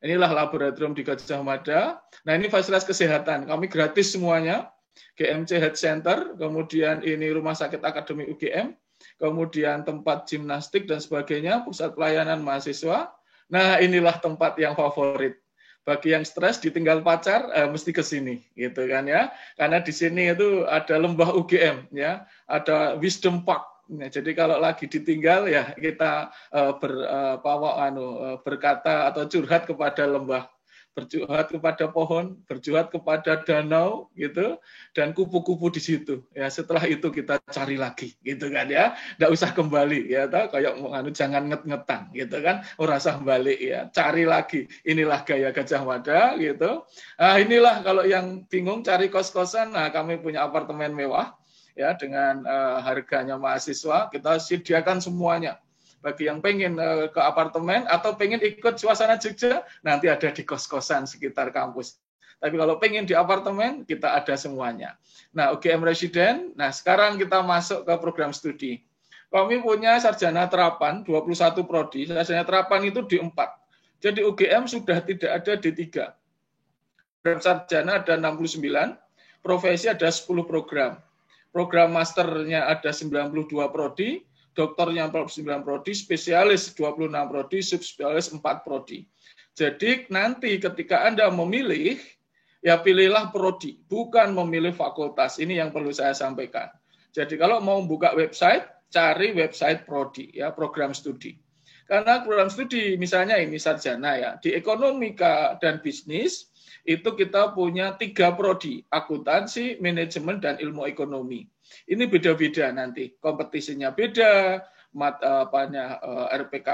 Inilah laboratorium di Gajah Mada. Nah, ini fasilitas kesehatan. Kami gratis semuanya. GMC Health Center, kemudian ini Rumah Sakit Akademi UGM, kemudian tempat gimnastik dan sebagainya, pusat pelayanan mahasiswa. Nah, inilah tempat yang favorit. Bagi yang stres ditinggal pacar, mesti ke sini, gitu kan ya. Karena di sini itu ada lembah UGM, ya, ada Wisdom Park. Nah, jadi kalau lagi ditinggal ya kita berkata atau curhat kepada lembah, bercurhat kepada pohon, bercurhat kepada danau gitu, dan kupu-kupu di situ. Ya, setelah itu kita cari lagi, gitu kan ya. Nggak usah kembali ya, kayak jangan nget-ngetan gitu kan. Ora usah balik ya, cari lagi. Inilah gaya Gajah Mada gitu. Nah, inilah kalau yang bingung cari kos-kosan, nah kami punya apartemen mewah. Ya, dengan harganya mahasiswa, kita sediakan semuanya. Bagi yang pengen ke apartemen atau pengen ikut suasana Jogja, nanti ada di kos-kosan sekitar kampus. Tapi kalau pengen di apartemen, kita ada semuanya. Nah, UGM Resident, nah sekarang kita masuk ke program studi. Kami punya sarjana terapan, 21 prodi, sarjana terapan itu di 4. Jadi UGM sudah tidak ada di 3. Program sarjana ada 69, profesi ada 10 program. Program masternya ada 92 prodi, doktornya 49 prodi, spesialis 26 prodi, subspesialis 4 prodi. Jadi nanti ketika Anda memilih, ya pilihlah prodi, bukan memilih fakultas. Ini yang perlu saya sampaikan. Jadi kalau mau buka website, cari website prodi, ya program studi. Karena program studi misalnya ini sarjana ya, di ekonomika dan bisnis, itu kita punya 3 prodi, akuntansi, manajemen, dan ilmu ekonomi. Ini beda-beda nanti, kompetisinya beda, RPK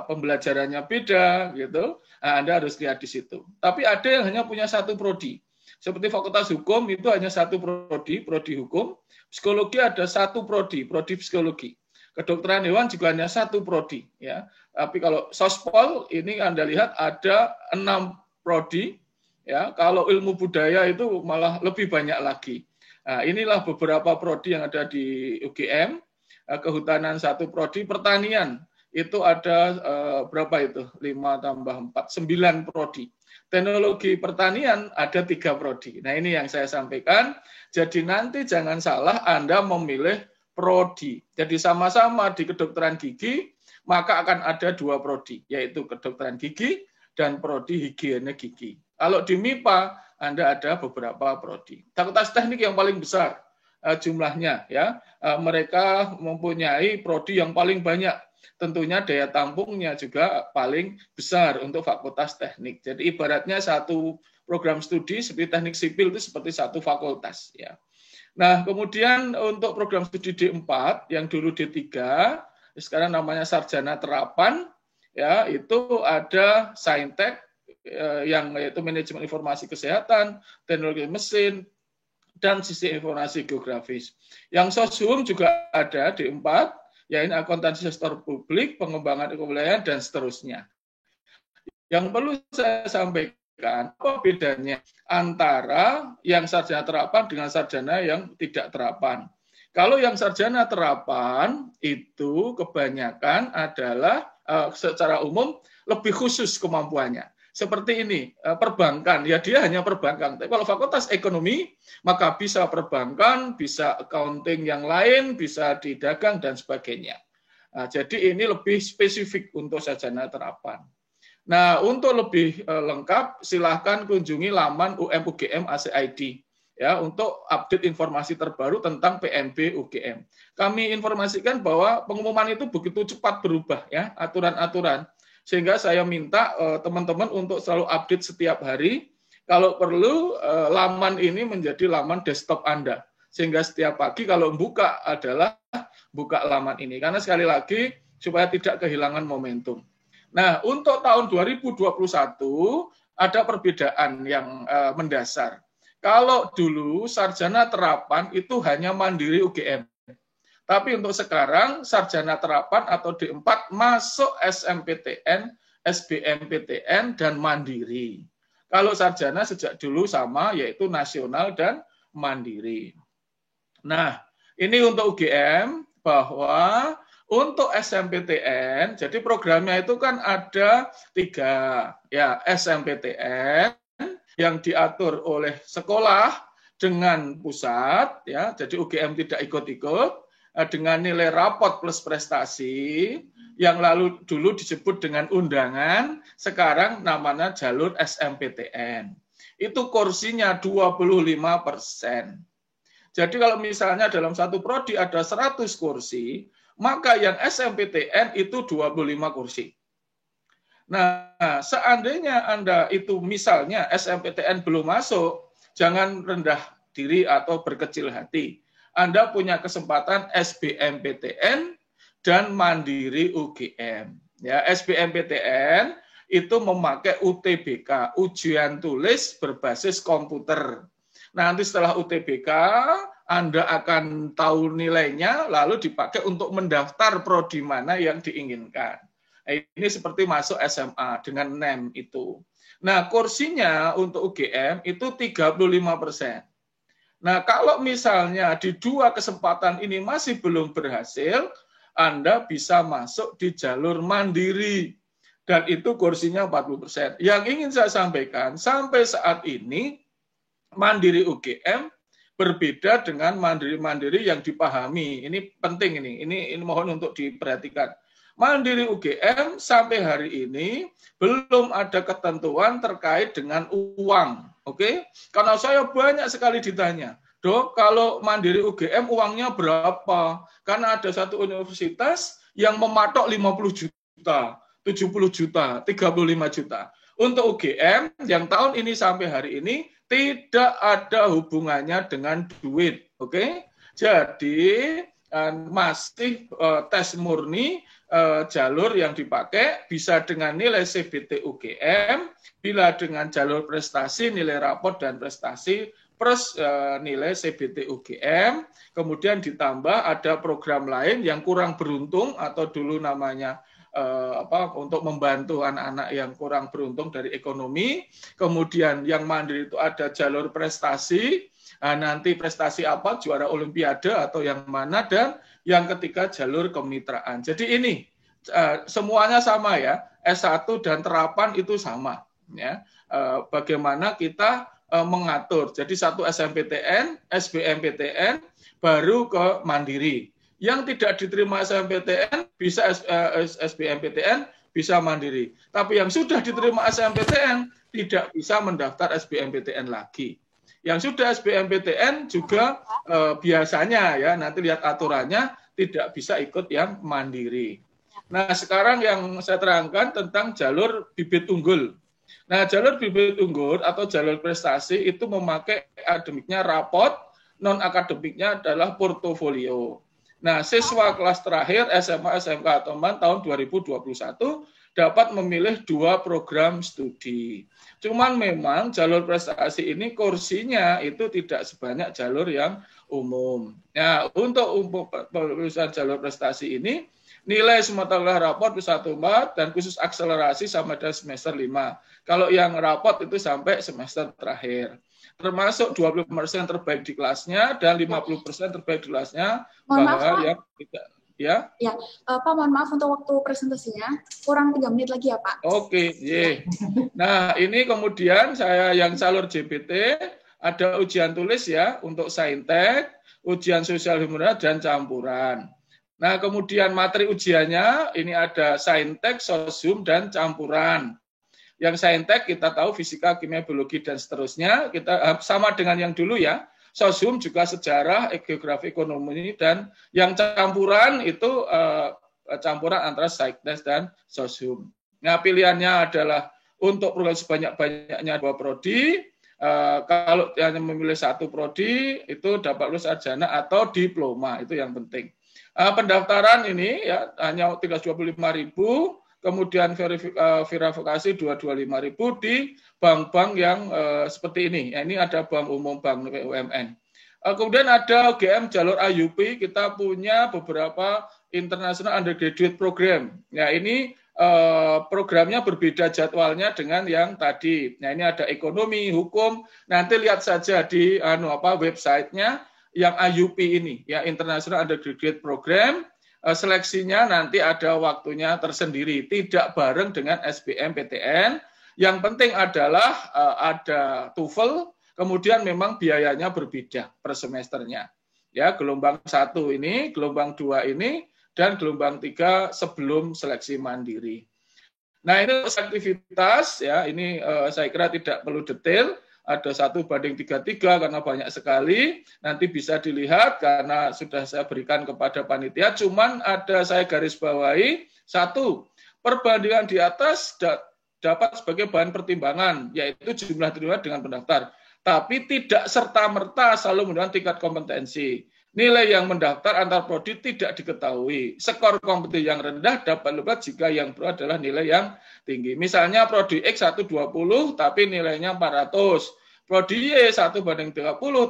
pembelajarannya beda, gitu. Nah, Anda harus lihat di situ. Tapi ada yang hanya punya 1 prodi, seperti Fakultas Hukum itu hanya 1 prodi, prodi hukum. Psikologi ada 1 prodi, prodi psikologi. Kedokteran hewan juga hanya 1 prodi, ya. Tapi kalau sospol ini Anda lihat ada 6 prodi. Ya, kalau ilmu budaya itu malah lebih banyak lagi. Nah, inilah beberapa prodi yang ada di UGM. Kehutanan 1 prodi, pertanian itu ada berapa itu? 5 tambah 4, 9 prodi. Teknologi pertanian ada 3 prodi. Nah, ini yang saya sampaikan. Jadi nanti jangan salah Anda memilih prodi. Jadi sama-sama di kedokteran gigi, maka akan ada 2 prodi, yaitu kedokteran gigi dan prodi higiene gigi. Kalau di MIPA, Anda ada beberapa prodi. Fakultas Teknik yang paling besar jumlahnya, ya, mereka mempunyai prodi yang paling banyak. Tentunya daya tampungnya juga paling besar untuk Fakultas Teknik. Jadi ibaratnya 1 program studi seperti teknik sipil itu seperti 1 fakultas. Ya. Nah, kemudian untuk program studi D4 yang dulu D3, sekarang namanya sarjana terapan, ya, itu ada Saintek, yang yaitu manajemen informasi kesehatan, teknologi mesin, dan sistem informasi geografis. Yang Soshum juga ada di 4, yaitu akuntansi sektor publik, pengembangan kewilayahan, dan seterusnya. Yang perlu saya sampaikan, apa bedanya antara yang sarjana terapan dengan sarjana yang tidak terapan. Kalau yang sarjana terapan itu kebanyakan adalah secara umum lebih khusus kemampuannya. Seperti ini, perbankan, ya dia hanya perbankan. Tapi kalau fakultas ekonomi, maka bisa perbankan, bisa accounting yang lain, bisa di dagang, dan sebagainya. Nah, jadi ini lebih spesifik untuk sarjana terapan. Nah, untuk lebih lengkap silahkan kunjungi laman UM-UGM ACID ya untuk update informasi terbaru tentang PNB UGM. Kami informasikan bahwa pengumuman itu begitu cepat berubah ya aturan-aturan, sehingga saya minta teman-teman untuk selalu update setiap hari. Kalau perlu laman ini menjadi laman desktop Anda, sehingga setiap pagi kalau buka adalah buka laman ini, karena sekali lagi supaya tidak kehilangan momentum. Nah, untuk tahun 2021 ada perbedaan yang mendasar. Kalau dulu sarjana terapan itu hanya mandiri UGM. Tapi untuk sekarang sarjana terapan atau D4 masuk SMPTN, SBMPTN, dan mandiri. Kalau sarjana sejak dulu sama, yaitu nasional dan mandiri. Nah, ini untuk UGM bahwa untuk SMPTN, jadi programnya itu kan ada 3, ya SMPTN yang diatur oleh sekolah dengan pusat, ya, jadi UGM tidak ikut-ikut, dengan nilai rapot plus prestasi, yang lalu dulu disebut dengan undangan, sekarang namanya jalur SMPTN. Itu kursinya 25%. Jadi kalau misalnya dalam satu prodi ada 100 kursi, maka yang SMPTN itu 25 kursi. Nah, seandainya Anda itu misalnya SMPTN belum masuk, jangan rendah diri atau berkecil hati. Anda punya kesempatan SBMPTN dan mandiri UGM. Ya, SBMPTN itu memakai UTBK, ujian tulis berbasis komputer. Nanti setelah UTBK, Anda akan tahu nilainya, lalu dipakai untuk mendaftar prodi mana yang diinginkan. Ini seperti masuk SMA dengan NEM itu. Nah, kursinya untuk UGM itu 35%. Nah, kalau misalnya di 2 kesempatan ini masih belum berhasil, Anda bisa masuk di jalur mandiri. Dan itu kursinya 40%. Yang ingin saya sampaikan, sampai saat ini, mandiri UGM berbeda dengan mandiri-mandiri yang dipahami. Ini penting ini mohon untuk diperhatikan. Mandiri UGM sampai hari ini belum ada ketentuan terkait dengan uang. Oke? Karena saya banyak sekali ditanya, Dok, kalau mandiri UGM uangnya berapa? Karena ada satu universitas yang mematok 50 juta, 70 juta, 35 juta. Untuk UGM yang tahun ini sampai hari ini tidak ada hubungannya dengan duit. Oke? Jadi masih tes murni, jalur yang dipakai bisa dengan nilai CBT UGM, bila dengan jalur prestasi, nilai rapot dan prestasi, plus nilai CBT UGM, kemudian ditambah ada program lain yang kurang beruntung atau dulu namanya untuk membantu anak-anak yang kurang beruntung dari ekonomi, kemudian yang mandiri itu ada jalur prestasi, nanti prestasi apa, juara olimpiade atau yang mana, dan yang ketiga jalur kemitraan. Jadi ini semuanya sama ya, S1 dan terapan itu sama ya. Bagaimana kita mengatur. Jadi satu SMPTN, SBMPTN, baru ke mandiri. Yang tidak diterima SMPTN bisa SBMPTN, bisa mandiri. Tapi yang sudah diterima SMPTN tidak bisa mendaftar SBMPTN lagi. Yang sudah SBMPTN juga biasanya ya, nanti lihat aturannya, tidak bisa ikut yang mandiri. Nah, sekarang yang saya terangkan tentang jalur bibit unggul. Nah, jalur bibit unggul atau jalur prestasi itu memakai akademiknya rapot, non-akademiknya adalah portofolio. Nah, siswa kelas terakhir SMA, SMK atau MAN tahun 2021 dapat memilih 2 program studi. Cuman memang jalur prestasi ini kursinya itu tidak sebanyak jalur yang umum. Nah, untuk perusahaan jalur prestasi ini, nilai semata rapot +1/4 dan khusus akselerasi sama dengan semester 5. Kalau yang rapot itu sampai semester terakhir. Termasuk 20% terbaik di kelasnya dan 50% terbaik di kelasnya. Bahwa yang tidak. Ya, Pak, mohon maaf untuk waktu presentasinya, kurang 3 menit lagi ya Pak. Oke, Nah, ini kemudian saya yang jalur JBT, ada ujian tulis ya, untuk saintek, ujian sosial humaniora, dan campuran. Nah, kemudian materi ujiannya, ini ada saintek, sosum, dan campuran. Yang saintek kita tahu fisika, kimia, biologi dan seterusnya. Kita sama dengan yang dulu ya. Soshum juga sejarah, geografi, ekonomi, dan yang campuran itu campuran antara Saiktes dan Soshum. Nah, pilihannya adalah untuk program sebanyak-banyaknya 2 prodi. Kalau hanya memilih 1 prodi itu dapat lulus sarjana atau diploma, itu yang penting. Pendaftaran ini ya hanya 325.000, kemudian verifikasi 225.000 di bank-bank yang seperti ini. Ya, ini ada bank umum, bank BUMN. Kemudian ada UGM jalur IUP, kita punya beberapa international undergraduate program. Ya, ini programnya berbeda jadwalnya dengan yang tadi. Nah, ini ada ekonomi, hukum. Nanti lihat saja di websitenya yang IUP ini, ya International Undergraduate Program. Seleksinya nanti ada waktunya tersendiri, tidak bareng dengan SBMPTN. Yang penting adalah ada TOEFL, kemudian memang biayanya berbeda per semesternya. Ya, gelombang 1 ini, gelombang 2 ini, dan gelombang 3 sebelum seleksi mandiri. Nah, ini aktivitas ya, ini saya kira tidak perlu detail. Ada 1:33 karena banyak sekali. Nanti bisa dilihat karena sudah saya berikan kepada panitia. Cuman ada saya garis bawahi 1, perbandingan di atas dapat sebagai bahan pertimbangan, yaitu jumlah terima dengan pendaftar. Tapi tidak serta-merta selalu menunjukkan tingkat kompetensi. Nilai yang mendaftar antar prodi tidak diketahui. Skor kompetensi yang rendah dapat lupa jika yang perlu adalah nilai yang tinggi. Misalnya prodi X 120 tapi nilainya 400. Prodi Y 1:30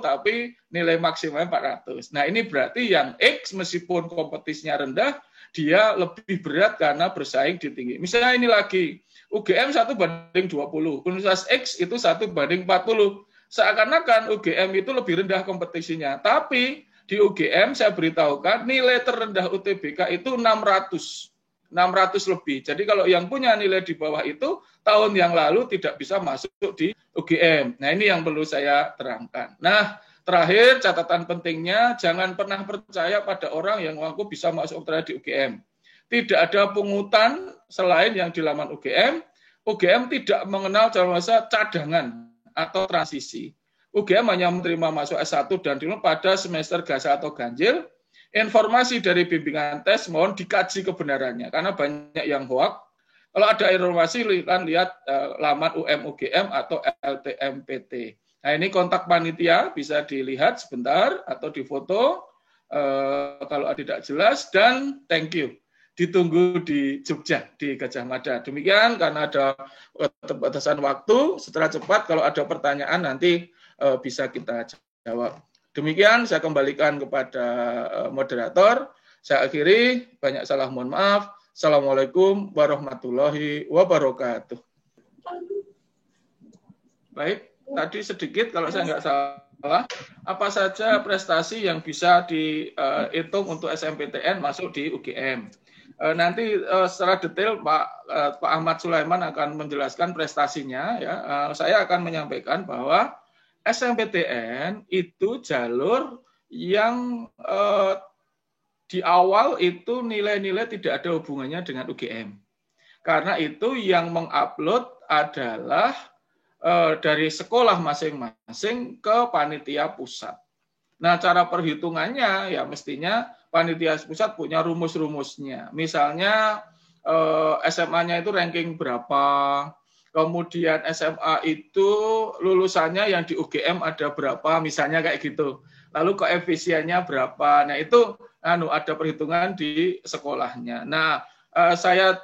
tapi nilai maksimalnya 400. Nah, ini berarti yang X meskipun kompetisinya rendah, dia lebih berat karena bersaing di tinggi. Misalnya ini lagi, UGM 1:20. Universitas X itu 1:40. Seakan-akan UGM itu lebih rendah kompetisinya. Tapi di UGM saya beritahukan nilai terendah UTBK itu 600 lebih. Jadi kalau yang punya nilai di bawah itu tahun yang lalu tidak bisa masuk di UGM. Nah, ini yang perlu saya terangkan. Nah, terakhir catatan pentingnya jangan pernah percaya pada orang yang mengaku bisa masuk di UGM. Tidak ada pungutan selain yang di laman UGM. UGM tidak mengenal calon mahasiswa cadangan atau transisi. UGM hanya menerima masuk S1 dan D1 pada semester gagal atau ganjil. Informasi dari bimbingan tes mohon dikaji kebenarannya karena banyak yang hoax. Kalau ada informasi lihat laman UM-UGM atau LTMPT. Nah, ini kontak panitia bisa dilihat sebentar atau difoto kalau tidak jelas, dan thank you. Ditunggu di Jogja, di Gajah Mada. Demikian karena ada keterbatasan waktu, setelah cepat kalau ada pertanyaan nanti bisa kita jawab. Demikian saya kembalikan kepada moderator. Saya akhiri, banyak salah mohon maaf. Assalamualaikum warahmatullahi wabarakatuh. Baik, tadi sedikit kalau saya nggak salah, apa saja prestasi yang bisa dihitung untuk SMPTN masuk di UGM. Nanti secara detail Pak Ahmad Sulaiman akan menjelaskan prestasinya. Ya, saya akan menyampaikan bahwa SMPTN itu jalur yang di awal itu nilai-nilai tidak ada hubungannya dengan UGM. Karena itu yang mengupload adalah dari sekolah masing-masing ke panitia pusat. Nah, cara perhitungannya ya mestinya panitia pusat punya rumus-rumusnya. Misalnya SMA-nya itu ranking berapa, kemudian SMA itu lulusannya yang di UGM ada berapa, misalnya kayak gitu. Lalu koefisiennya berapa. Nah, itu ada perhitungan di sekolahnya. Nah, saya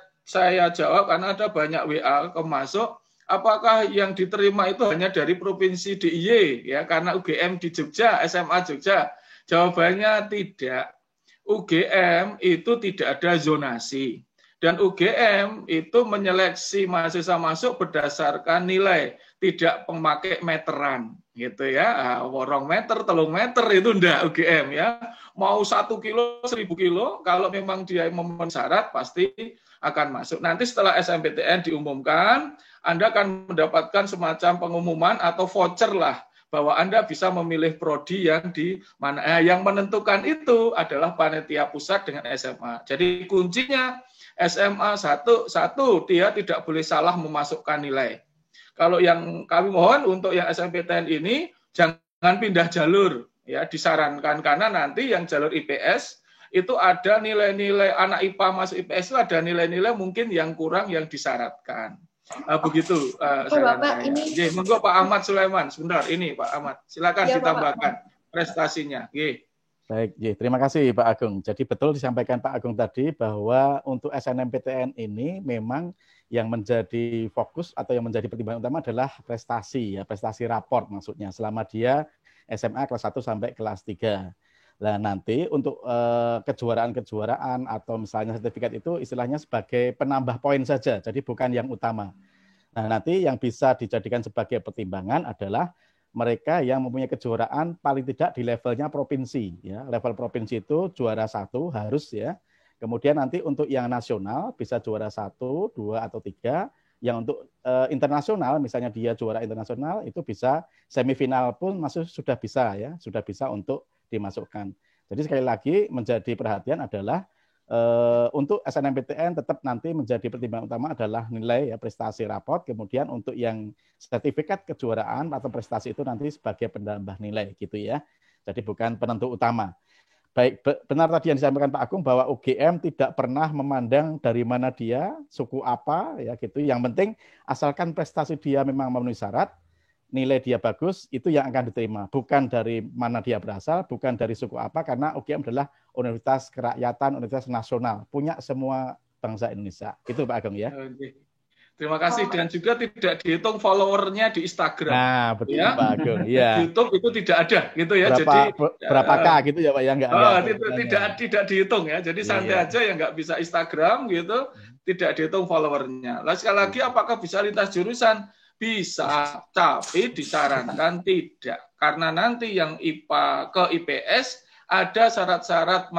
jawab karena ada banyak WA masuk. Apakah yang diterima itu hanya dari provinsi DIY ya, karena UGM di Jogja, SMA Jogja? Jawabannya tidak. UGM itu tidak ada zonasi. Dan UGM itu menyeleksi mahasiswa masuk berdasarkan nilai, tidak pemakai meteran, gitu ya. Worong meter, telung meter itu enggak UGM ya. Mau 1 kilo, 1000 kilo, kalau memang dia memenuhi syarat pasti akan masuk. Nanti setelah SMPTN diumumkan, Anda akan mendapatkan semacam pengumuman atau voucher lah bahwa Anda bisa memilih prodi yang di mana. Yang menentukan itu adalah panitia pusat dengan SMA. Jadi kuncinya SMA 1 dia tidak boleh salah memasukkan nilai. Kalau yang kami mohon untuk yang SNMPTN ini jangan pindah jalur ya, disarankan karena nanti yang jalur IPS itu ada nilai-nilai anak IPA masuk IPS itu ada nilai-nilai mungkin yang kurang yang disyaratkan. Begitu saran Bapak, saya. ini... Monggo Pak Ahmad Sulaiman. Sebentar, ini Pak Ahmad. Silakan ya, ditambahkan Bapak. Prestasinya. Baik, terima kasih Pak Agung. Jadi betul disampaikan Pak Agung tadi bahwa untuk SNMPTN ini memang yang menjadi fokus atau yang menjadi pertimbangan utama adalah prestasi, ya, prestasi raport maksudnya selama dia SMA kelas 1 sampai kelas 3. Nah, nanti untuk kejuaraan-kejuaraan atau misalnya sertifikat itu istilahnya sebagai penambah poin saja, jadi bukan yang utama. Nah, nanti yang bisa dijadikan sebagai pertimbangan adalah mereka yang mempunyai kejuaraan paling tidak di levelnya provinsi. Ya. Level provinsi itu juara 1 harus ya. Kemudian nanti untuk yang nasional bisa juara 1, 2, atau 3. Yang untuk internasional, misalnya dia juara internasional, itu bisa semifinal pun sudah bisa ya, sudah bisa untuk dimasukkan. Jadi sekali lagi menjadi perhatian adalah untuk SNMPTN tetap nanti menjadi pertimbangan utama adalah nilai ya, prestasi raport, kemudian untuk yang sertifikat kejuaraan atau prestasi itu nanti sebagai penambah nilai gitu ya. Jadi bukan penentu utama. Baik, benar tadi yang disampaikan Pak Agung bahwa UGM tidak pernah memandang dari mana dia, suku apa ya gitu. Yang penting asalkan prestasi dia memang memenuhi syarat, nilai dia bagus, itu yang akan diterima. Bukan dari mana dia berasal, bukan dari suku apa, karena UGM adalah universitas kerakyatan, universitas nasional, punya semua bangsa Indonesia. Itu Pak Agung ya. Terima kasih, dan juga tidak dihitung followernya di Instagram. Nah, betul ya. Pak Agung. Ya. Di YouTube itu tidak ada, gitu ya. Berapa K gitu ya Pak? Ya, tidak dihitung ya. Jadi santai aja yang nggak bisa Instagram gitu, tidak dihitung followernya. Lalu sekali lagi, apakah bisa lintas jurusan? Bisa, tapi disarankan tidak. Karena nanti yang IPA ke IPS ada syarat-syarat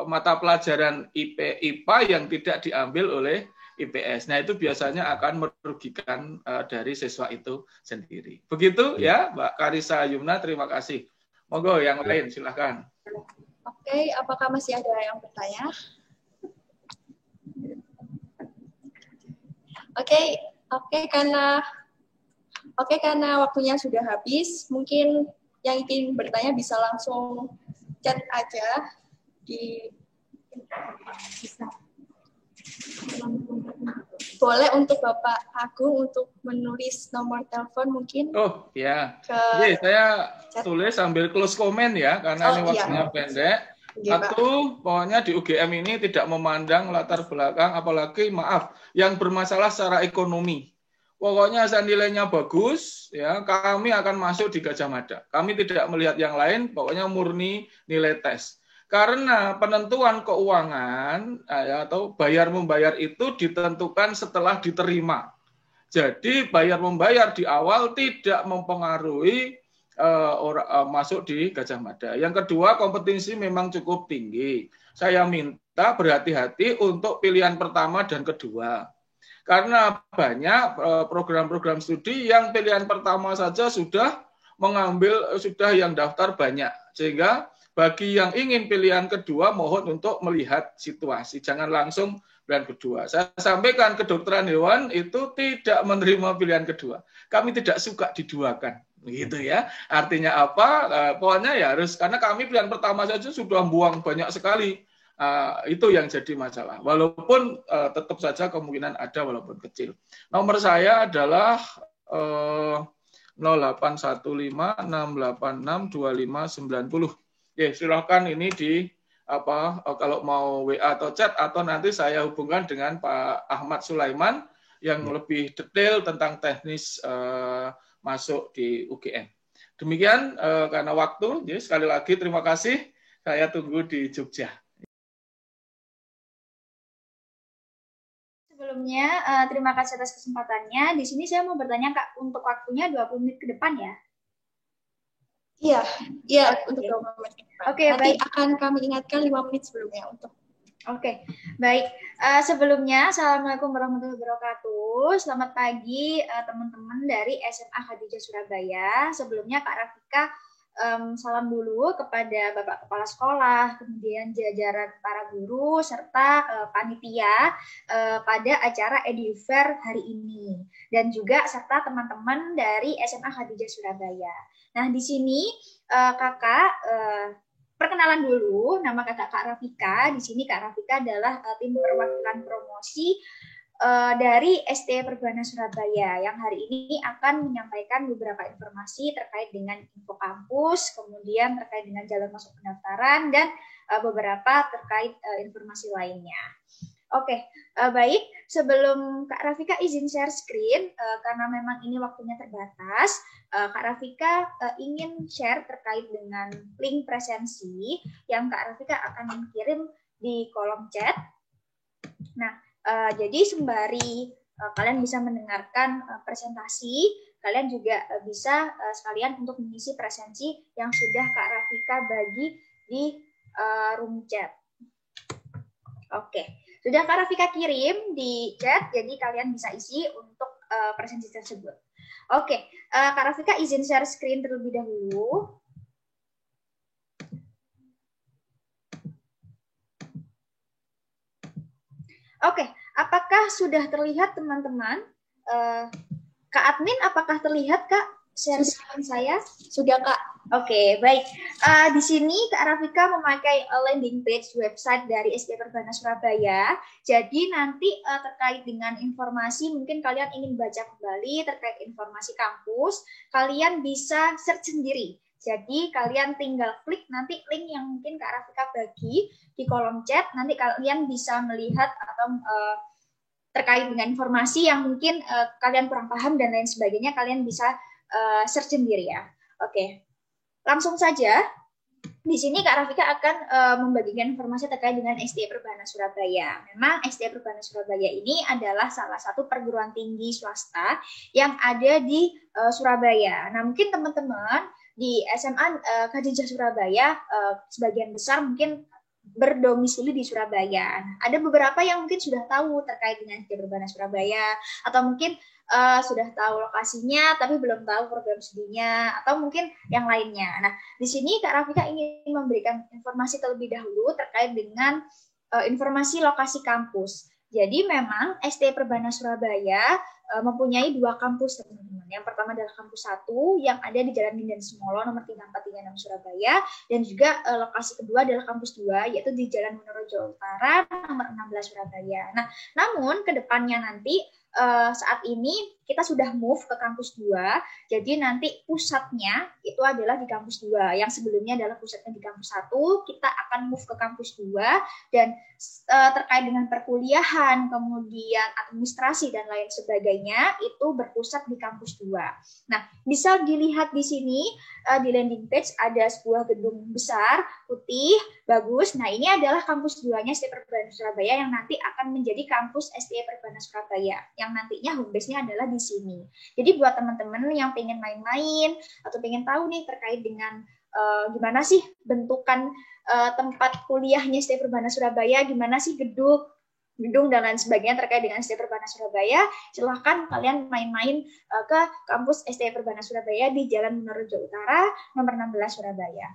mata pelajaran IPA yang tidak diambil oleh IPS. Nah, itu biasanya akan merugikan dari siswa itu sendiri. Begitu ya, Mbak Karisa Yumna, terima kasih. Monggo yang lain, silakan. Oke, apakah masih ada yang bertanya? Oke, karena waktunya sudah habis, mungkin yang ingin bertanya bisa langsung chat aja di boleh untuk Bapak Agung untuk menulis nomor telepon mungkin. Oh ya, saya tulis sambil close comment ya, karena ini waktunya pendek. Satu, pokoknya di UGM ini tidak memandang latar belakang, apalagi yang bermasalah secara ekonomi. Pokoknya asal nilainya bagus, ya kami akan masuk di Gajah Mada. Kami tidak melihat yang lain, pokoknya murni nilai tes. Karena penentuan keuangan atau bayar-membayar itu ditentukan setelah diterima. Jadi bayar-membayar di awal tidak mempengaruhi masuk di Gajah Mada. Yang kedua, kompetensi memang cukup tinggi. Saya minta berhati-hati untuk pilihan pertama dan kedua. Karena banyak program-program studi yang pilihan pertama saja sudah yang daftar banyak. Sehingga bagi yang ingin pilihan kedua, mohon untuk melihat situasi. Jangan langsung pilihan kedua. Saya sampaikan kedokteran hewan itu tidak menerima pilihan kedua. Kami tidak suka diduakan. Begitu ya. Artinya apa? Pokoknya ya harus, karena kami pilihan pertama saja sudah buang banyak sekali. Itu yang jadi masalah. Walaupun tetap saja kemungkinan ada walaupun kecil. Nomor saya adalah 0815-686-2590. Silakan ini kalau mau WA atau chat, atau nanti saya hubungkan dengan Pak Ahmad Sulaiman yang lebih detail tentang teknis masuk di UGM. Demikian karena waktu. Jadi sekali lagi terima kasih. Saya tunggu di Jogja. Sebelumnya, terima kasih atas kesempatannya. Di sini saya mau bertanya, Kak, untuk waktunya 20 menit ke depan ya? Iya, untuk 20 menit ke depan. Oke, nanti baik. Akan kami ingatkan 5 menit sebelumnya untuk. Oke, baik. Sebelumnya, Assalamualaikum warahmatullahi wabarakatuh. Selamat pagi teman-teman dari SMA Khadijah Surabaya. Sebelumnya Kak Rafika salam dulu kepada Bapak Kepala Sekolah, kemudian jajaran para guru, serta panitia pada acara EduFair hari ini. Dan juga serta teman-teman dari SMA Khadijah Surabaya. Nah, di sini kakak perkenalan dulu, nama kakak Kak Rafika. Di sini Kak Rafika adalah tim perwakilan promosi dari ST Perbana Surabaya yang hari ini akan menyampaikan beberapa informasi terkait dengan info kampus, kemudian terkait dengan jalan masuk pendaftaran, dan beberapa terkait informasi lainnya. Oke, baik. Sebelum Kak Rafika izin share screen, karena memang ini waktunya terbatas, Kak Rafika ingin share terkait dengan link presensi yang Kak Rafika akan kirim di kolom chat. Nah, jadi sembari kalian bisa mendengarkan presentasi, kalian juga bisa sekalian untuk mengisi presensi yang sudah Kak Rafika bagi di room chat. Oke, sudah Kak Rafika kirim di chat, jadi kalian bisa isi untuk presensi tersebut. Oke, Kak Rafika izin share screen terlebih dahulu. Oke, apakah sudah terlihat teman-teman? Kak Admin, apakah terlihat Kak share screen saya? Sudah Kak. Oke, baik. Di sini Kak Rafika memakai landing page website dari SD Perbana Surabaya. Jadi nanti terkait dengan informasi, mungkin kalian ingin baca kembali terkait informasi kampus, kalian bisa search sendiri. Jadi kalian tinggal klik nanti link yang mungkin Kak Rafika bagi di kolom chat, nanti kalian bisa melihat atau terkait dengan informasi yang mungkin kalian kurang paham dan lain sebagainya, kalian bisa search sendiri ya. Oke, langsung saja. Di sini Kak Rafika akan membagikan informasi terkait dengan SD Perbana Surabaya. Memang SD Perbana Surabaya ini adalah salah satu perguruan tinggi swasta yang ada di Surabaya. Nah, mungkin teman-teman di SMA Khadijah Surabaya sebagian besar mungkin berdomisili di Surabaya. Ada beberapa yang mungkin sudah tahu terkait dengan SD Perbana Surabaya, atau mungkin sudah tahu lokasinya tapi belum tahu program studinya, atau mungkin yang lainnya. Nah, di sini Kak Rafika ingin memberikan informasi terlebih dahulu terkait dengan informasi lokasi kampus. Jadi memang SD Perbana Surabaya mempunyai dua kampus, teman-teman. Yang pertama adalah kampus 1 yang ada di Jalan Mindan Semolo nomor 3436 Surabaya, dan juga lokasi kedua adalah kampus 2 yaitu di Jalan Wonorejo Utara nomor 16 Surabaya. Nah, namun kedepannya nanti saat ini kita sudah move ke kampus 2, jadi nanti pusatnya itu adalah di kampus 2. Yang sebelumnya adalah pusatnya di kampus 1, kita akan move ke kampus 2, dan terkait dengan perkuliahan, kemudian administrasi dan lain sebagainya itu berpusat di kampus 2. Nah, bisa dilihat di sini di landing page ada sebuah gedung besar putih bagus. Nah, ini adalah kampus 2-nya SD Perbana Surabaya yang nanti akan menjadi kampus SD Perbana Surabaya, yang nantinya home base-nya adalah di sini. Jadi buat teman-teman yang pengen main-main atau pengen tahu nih terkait dengan gimana sih bentukan tempat kuliahnya SD Perbana Surabaya, gimana sih gedung dan lain sebagainya terkait dengan SD Perbana Surabaya, silahkan kalian main-main ke kampus SD Perbana Surabaya di Jalan Wonorejo Utara nomor 16 Surabaya.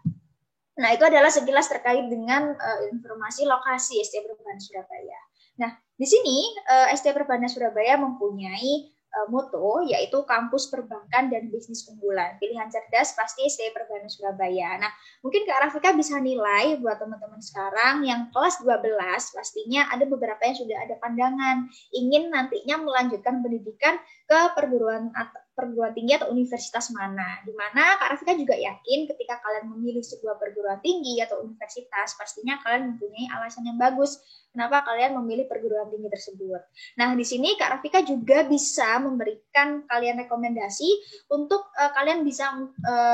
Nah, itu adalah sekilas terkait dengan informasi lokasi SD Perbana Surabaya. Nah, di sini SD Perbana Surabaya mempunyai moto, yaitu kampus perbankan dan bisnis unggulan. Pilihan cerdas pasti SD Perbana Surabaya. Nah, mungkin Kak Rafika bisa nilai buat teman-teman sekarang yang kelas 12, pastinya ada beberapa yang sudah ada pandangan ingin nantinya melanjutkan pendidikan ke perguruan tinggi atau universitas mana. Di mana Kak Rafika juga yakin ketika kalian memilih sebuah perguruan tinggi atau universitas, pastinya kalian mempunyai alasan yang bagus kenapa kalian memilih perguruan tinggi tersebut. Nah, di sini Kak Rafika juga bisa memberikan kalian rekomendasi untuk kalian bisa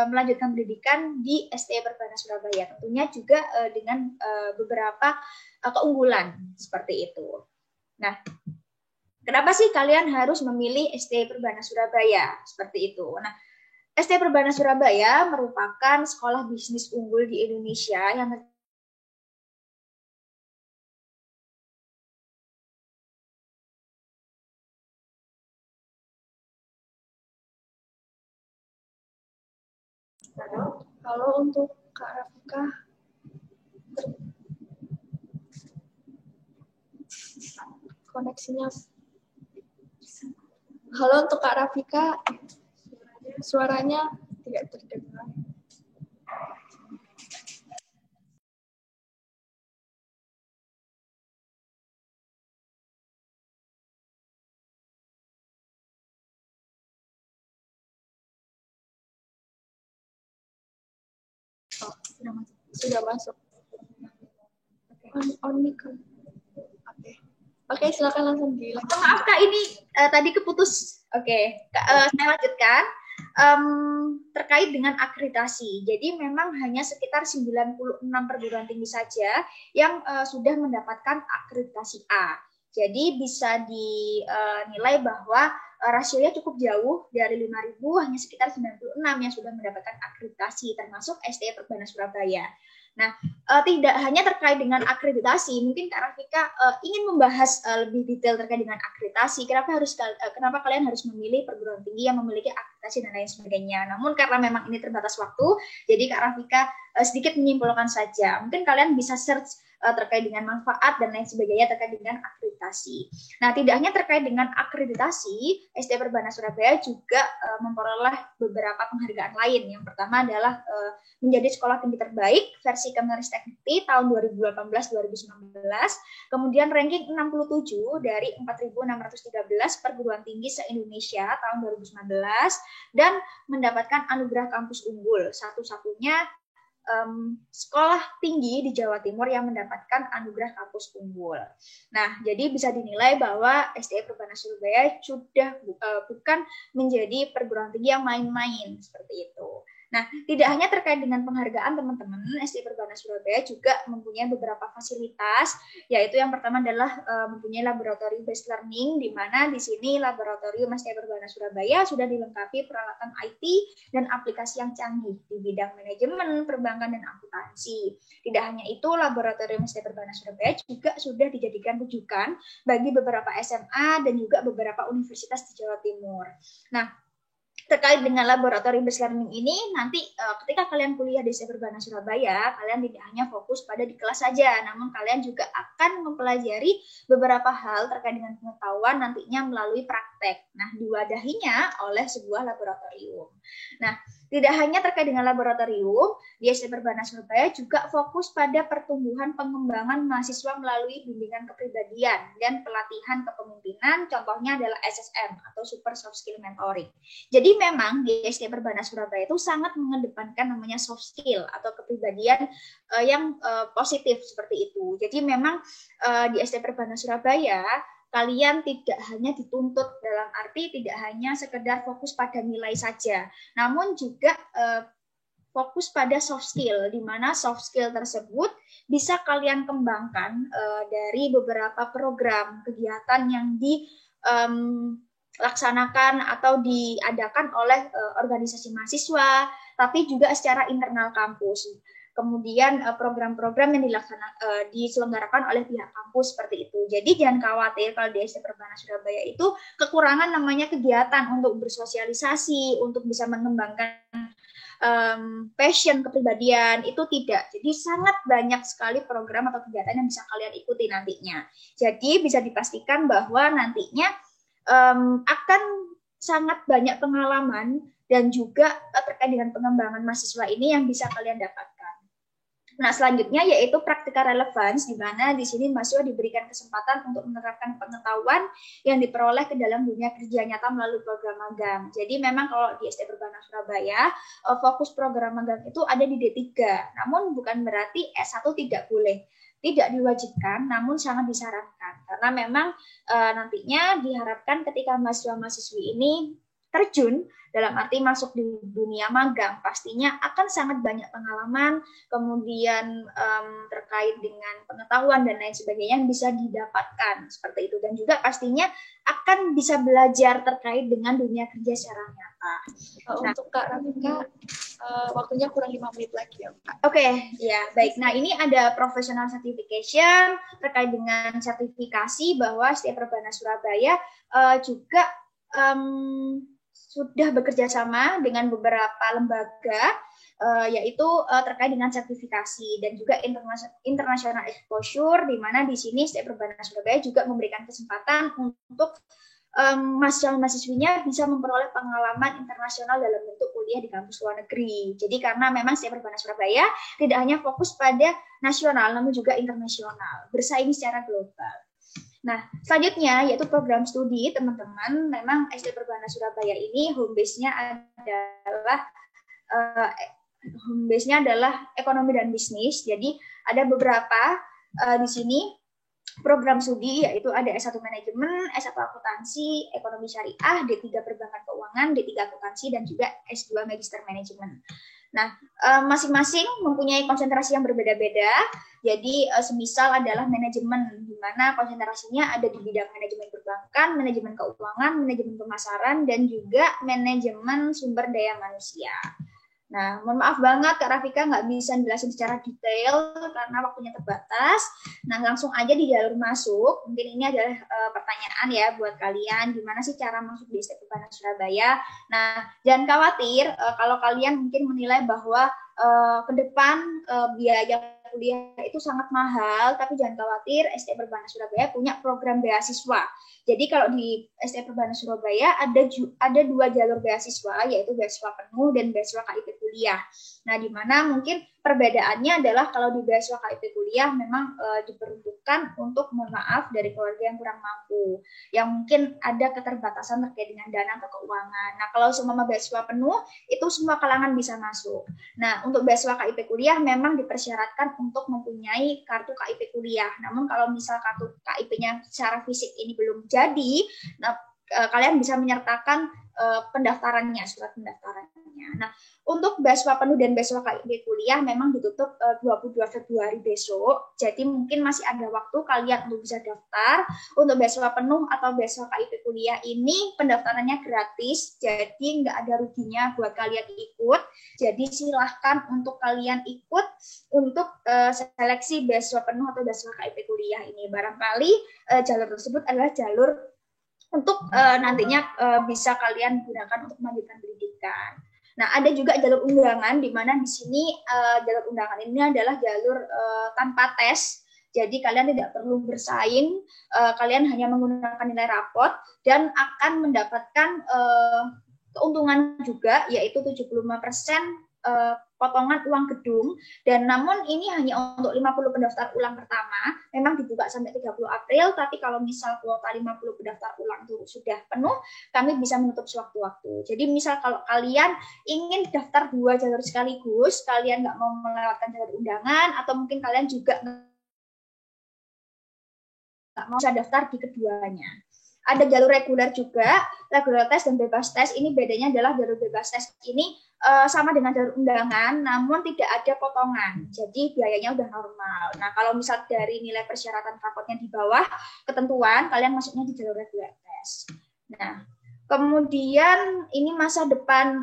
melanjutkan pendidikan di SD Perbana Surabaya. Tentunya juga dengan beberapa keunggulan seperti itu. Nah, kenapa sih kalian harus memilih SD Perbana Surabaya? Seperti itu. Nah, SD Perbana Surabaya merupakan sekolah bisnis unggul di Indonesia yang Kalau untuk Kak Rafika, koneksinya. Halo untuk Kak Rafika, suaranya tidak terdengar. Oh, sudah masuk. On mic. Oke, silakan langsung dilanjutkan. Maaf Kak, ini tadi keputus. Oke, saya lanjutkan. Terkait dengan akreditasi. Jadi memang hanya sekitar 96 perguruan tinggi saja yang sudah mendapatkan akreditasi A. Jadi bisa dinilai bahwa rasionya cukup jauh, dari 5.000 hanya sekitar 96 yang sudah mendapatkan akreditasi, termasuk SDE Perbana Surabaya. Nah, tidak hanya terkait dengan akreditasi, mungkin Kak Rafika ingin membahas lebih detail terkait dengan akreditasi. Kenapa kalian harus memilih perguruan tinggi yang memiliki akreditasi dan lain sebagainya. Namun karena memang ini terbatas waktu, jadi Kak Rafika sedikit menyimpulkan saja. Mungkin kalian bisa search terkait dengan manfaat dan lain sebagainya terkait dengan akreditasi. Nah, tidak hanya terkait dengan akreditasi, SDE Perbana Surabaya juga memperoleh beberapa penghargaan lain. Yang pertama adalah menjadi sekolah tinggi terbaik versi Kemenristekdikti tahun 2018-2019, kemudian ranking 67 dari 4.613 perguruan tinggi se-Indonesia tahun 2019, dan mendapatkan anugerah kampus unggul, satu-satunya sekolah tinggi di Jawa Timur yang mendapatkan anugerah kampus unggul. Nah, jadi bisa dinilai bahwa SDE Perbana Surabaya sudah bukan menjadi perguruan tinggi yang main-main seperti itu. Nah, tidak hanya terkait dengan penghargaan teman-teman, SDE Perbana Surabaya juga mempunyai beberapa fasilitas, yaitu yang pertama adalah mempunyai laboratorium based learning, di mana di sini laboratorium SDE Perbana Surabaya sudah dilengkapi peralatan IT dan aplikasi yang canggih di bidang manajemen, perbankan, dan akuntansi. Tidak hanya itu, laboratorium SDE Perbana Surabaya juga sudah dijadikan rujukan bagi beberapa SMA dan juga beberapa universitas di Jawa Timur. Nah, terkait dengan laboratorium based learning ini, nanti ketika kalian kuliah di SDE Perbana Surabaya, kalian tidak hanya fokus pada di kelas saja, namun kalian juga akan mempelajari beberapa hal terkait dengan pengetahuan nantinya melalui praktek. Nah, diwadahinya oleh sebuah laboratorium. Nah, tidak hanya terkait dengan laboratorium, di SDE Perbana Surabaya juga fokus pada pertumbuhan pengembangan mahasiswa melalui bimbingan kepribadian dan pelatihan kepemimpinan, contohnya adalah SSM atau Super Soft Skill Mentoring. Jadi memang di SDE Perbana Surabaya itu sangat mengedepankan namanya soft skill atau kepribadian yang positif seperti itu. Jadi memang di SDE Perbana Surabaya kalian tidak hanya dituntut dalam arti tidak hanya sekedar fokus pada nilai saja, namun juga fokus pada soft skill, di mana soft skill tersebut bisa kalian kembangkan dari beberapa program kegiatan yang dilaksanakan atau diadakan oleh organisasi mahasiswa, tapi juga secara internal kampus. Kemudian program-program yang diselenggarakan oleh pihak kampus seperti itu. Jadi jangan khawatir kalau di SDE Perbana Surabaya itu kekurangan namanya kegiatan untuk bersosialisasi, untuk bisa mengembangkan passion kepribadian, itu tidak. Jadi sangat banyak sekali program atau kegiatan yang bisa kalian ikuti nantinya. Jadi bisa dipastikan bahwa nantinya akan sangat banyak pengalaman dan juga terkait dengan pengembangan mahasiswa ini yang bisa kalian dapatkan. Nah, selanjutnya yaitu practical relevance, di mana di sini mahasiswa diberikan kesempatan untuk menerapkan pengetahuan yang diperoleh ke dalam dunia kerja nyata melalui program magang. Jadi memang kalau di SDE Perbana Surabaya, fokus program magang itu ada di D3, namun bukan berarti S1 tidak boleh. Tidak diwajibkan, namun sangat disarankan. Karena memang nantinya diharapkan ketika mahasiswa-mahasiswi ini terjun dalam arti masuk di dunia magang, pastinya akan sangat banyak pengalaman, kemudian terkait dengan pengetahuan dan lain sebagainya yang bisa didapatkan seperti itu, dan juga pastinya akan bisa belajar terkait dengan dunia kerja secara nyata. Nah, untuk Kak Rafika, waktunya kurang 5 menit lagi ya Kak. Oke, ya baik. Nah, ini ada professional certification terkait dengan sertifikasi bahwa SDE Perbana Surabaya juga sudah bekerja sama dengan beberapa lembaga, yaitu terkait dengan sertifikasi dan juga international exposure, di mana di sini STI Perbana Surabaya juga memberikan kesempatan untuk mahasiswa-mahasiswinya bisa memperoleh pengalaman internasional dalam bentuk kuliah di kampus luar negeri. Jadi karena memang STI Perbana Surabaya tidak hanya fokus pada nasional, namun juga internasional, bersaing secara global. Nah, selanjutnya yaitu program studi, teman-teman. Memang STI Perbana Surabaya ini home base-nya adalah ekonomi dan bisnis. Jadi ada beberapa di sini program studi, yaitu ada S1 Manajemen, S1 Akuntansi, Ekonomi Syariah, D3 Perbankan Keuangan, D3 Akuntansi, dan juga S2 Magister Manajemen. Nah, masing-masing mempunyai konsentrasi yang berbeda-beda. Jadi, semisal adalah manajemen, di mana konsentrasinya ada di bidang manajemen perbankan, manajemen keuangan, manajemen pemasaran, dan juga manajemen sumber daya manusia. Nah, mohon maaf banget Kak Rafika nggak bisa jelasin secara detail karena waktunya terbatas. Nah, langsung aja di jalur masuk. Mungkin ini adalah pertanyaan ya buat kalian, gimana sih cara masuk di STI Perbana Surabaya. Nah, jangan khawatir kalau kalian mungkin menilai bahwa ke depan biaya kuliah itu sangat mahal, tapi jangan khawatir, STI Perbana Surabaya punya program beasiswa. Jadi kalau di STI Perbana Surabaya ada dua jalur beasiswa, yaitu beasiswa penuh dan beasiswa KIP kuliah. Nah, di mana mungkin perbedaannya adalah kalau di beasiswa KIP kuliah memang diperuntukkan untuk, mohon maaf, dari keluarga yang kurang mampu, yang mungkin ada keterbatasan terkait dengan dana atau keuangan. Nah, kalau semua beasiswa penuh, itu semua kalangan bisa masuk. Nah, untuk beasiswa KIP kuliah memang dipersyaratkan untuk mempunyai kartu KIP kuliah. Namun kalau misal kartu KIP-nya secara fisik ini belum jadi, nah, kalian bisa menyertakan pendaftarannya, surat pendaftarannya. Nah, untuk beasiswa penuh dan beasiswa KIP kuliah memang ditutup 22 Februari besok. Jadi mungkin masih ada waktu kalian untuk bisa daftar. Untuk beasiswa penuh atau beasiswa KIP kuliah ini pendaftarannya gratis, jadi nggak ada ruginya buat kalian ikut. Jadi silahkan untuk kalian ikut untuk seleksi beasiswa penuh atau beasiswa KIP kuliah ini. Barangkali jalur tersebut adalah jalur untuk nantinya bisa kalian gunakan untuk melanjutkan pendidikan. Nah, ada juga jalur undangan, di mana di sini jalur undangan ini adalah jalur tanpa tes. Jadi kalian tidak perlu bersaing, kalian hanya menggunakan nilai rapot dan akan mendapatkan keuntungan juga, yaitu 75% potongan uang gedung. Dan namun ini hanya untuk 50 pendaftar ulang pertama, memang dibuka sampai 30 April, tapi kalau misal kuota 50 pendaftar ulang itu sudah penuh, kami bisa menutup sewaktu-waktu. Jadi misal kalau kalian ingin daftar dua jalur sekaligus, kalian nggak mau melewatkan jalur undangan, atau mungkin kalian juga nggak mau daftar di keduanya. Ada jalur reguler juga, reguler tes dan bebas tes. Ini bedanya adalah jalur bebas tes ini sama dengan jalur undangan, namun tidak ada potongan. Jadi biayanya udah normal. Nah, kalau misal dari nilai persyaratan rapotnya di bawah ketentuan, kalian masuknya di jalur reguler tes. Nah, kemudian ini masa depan,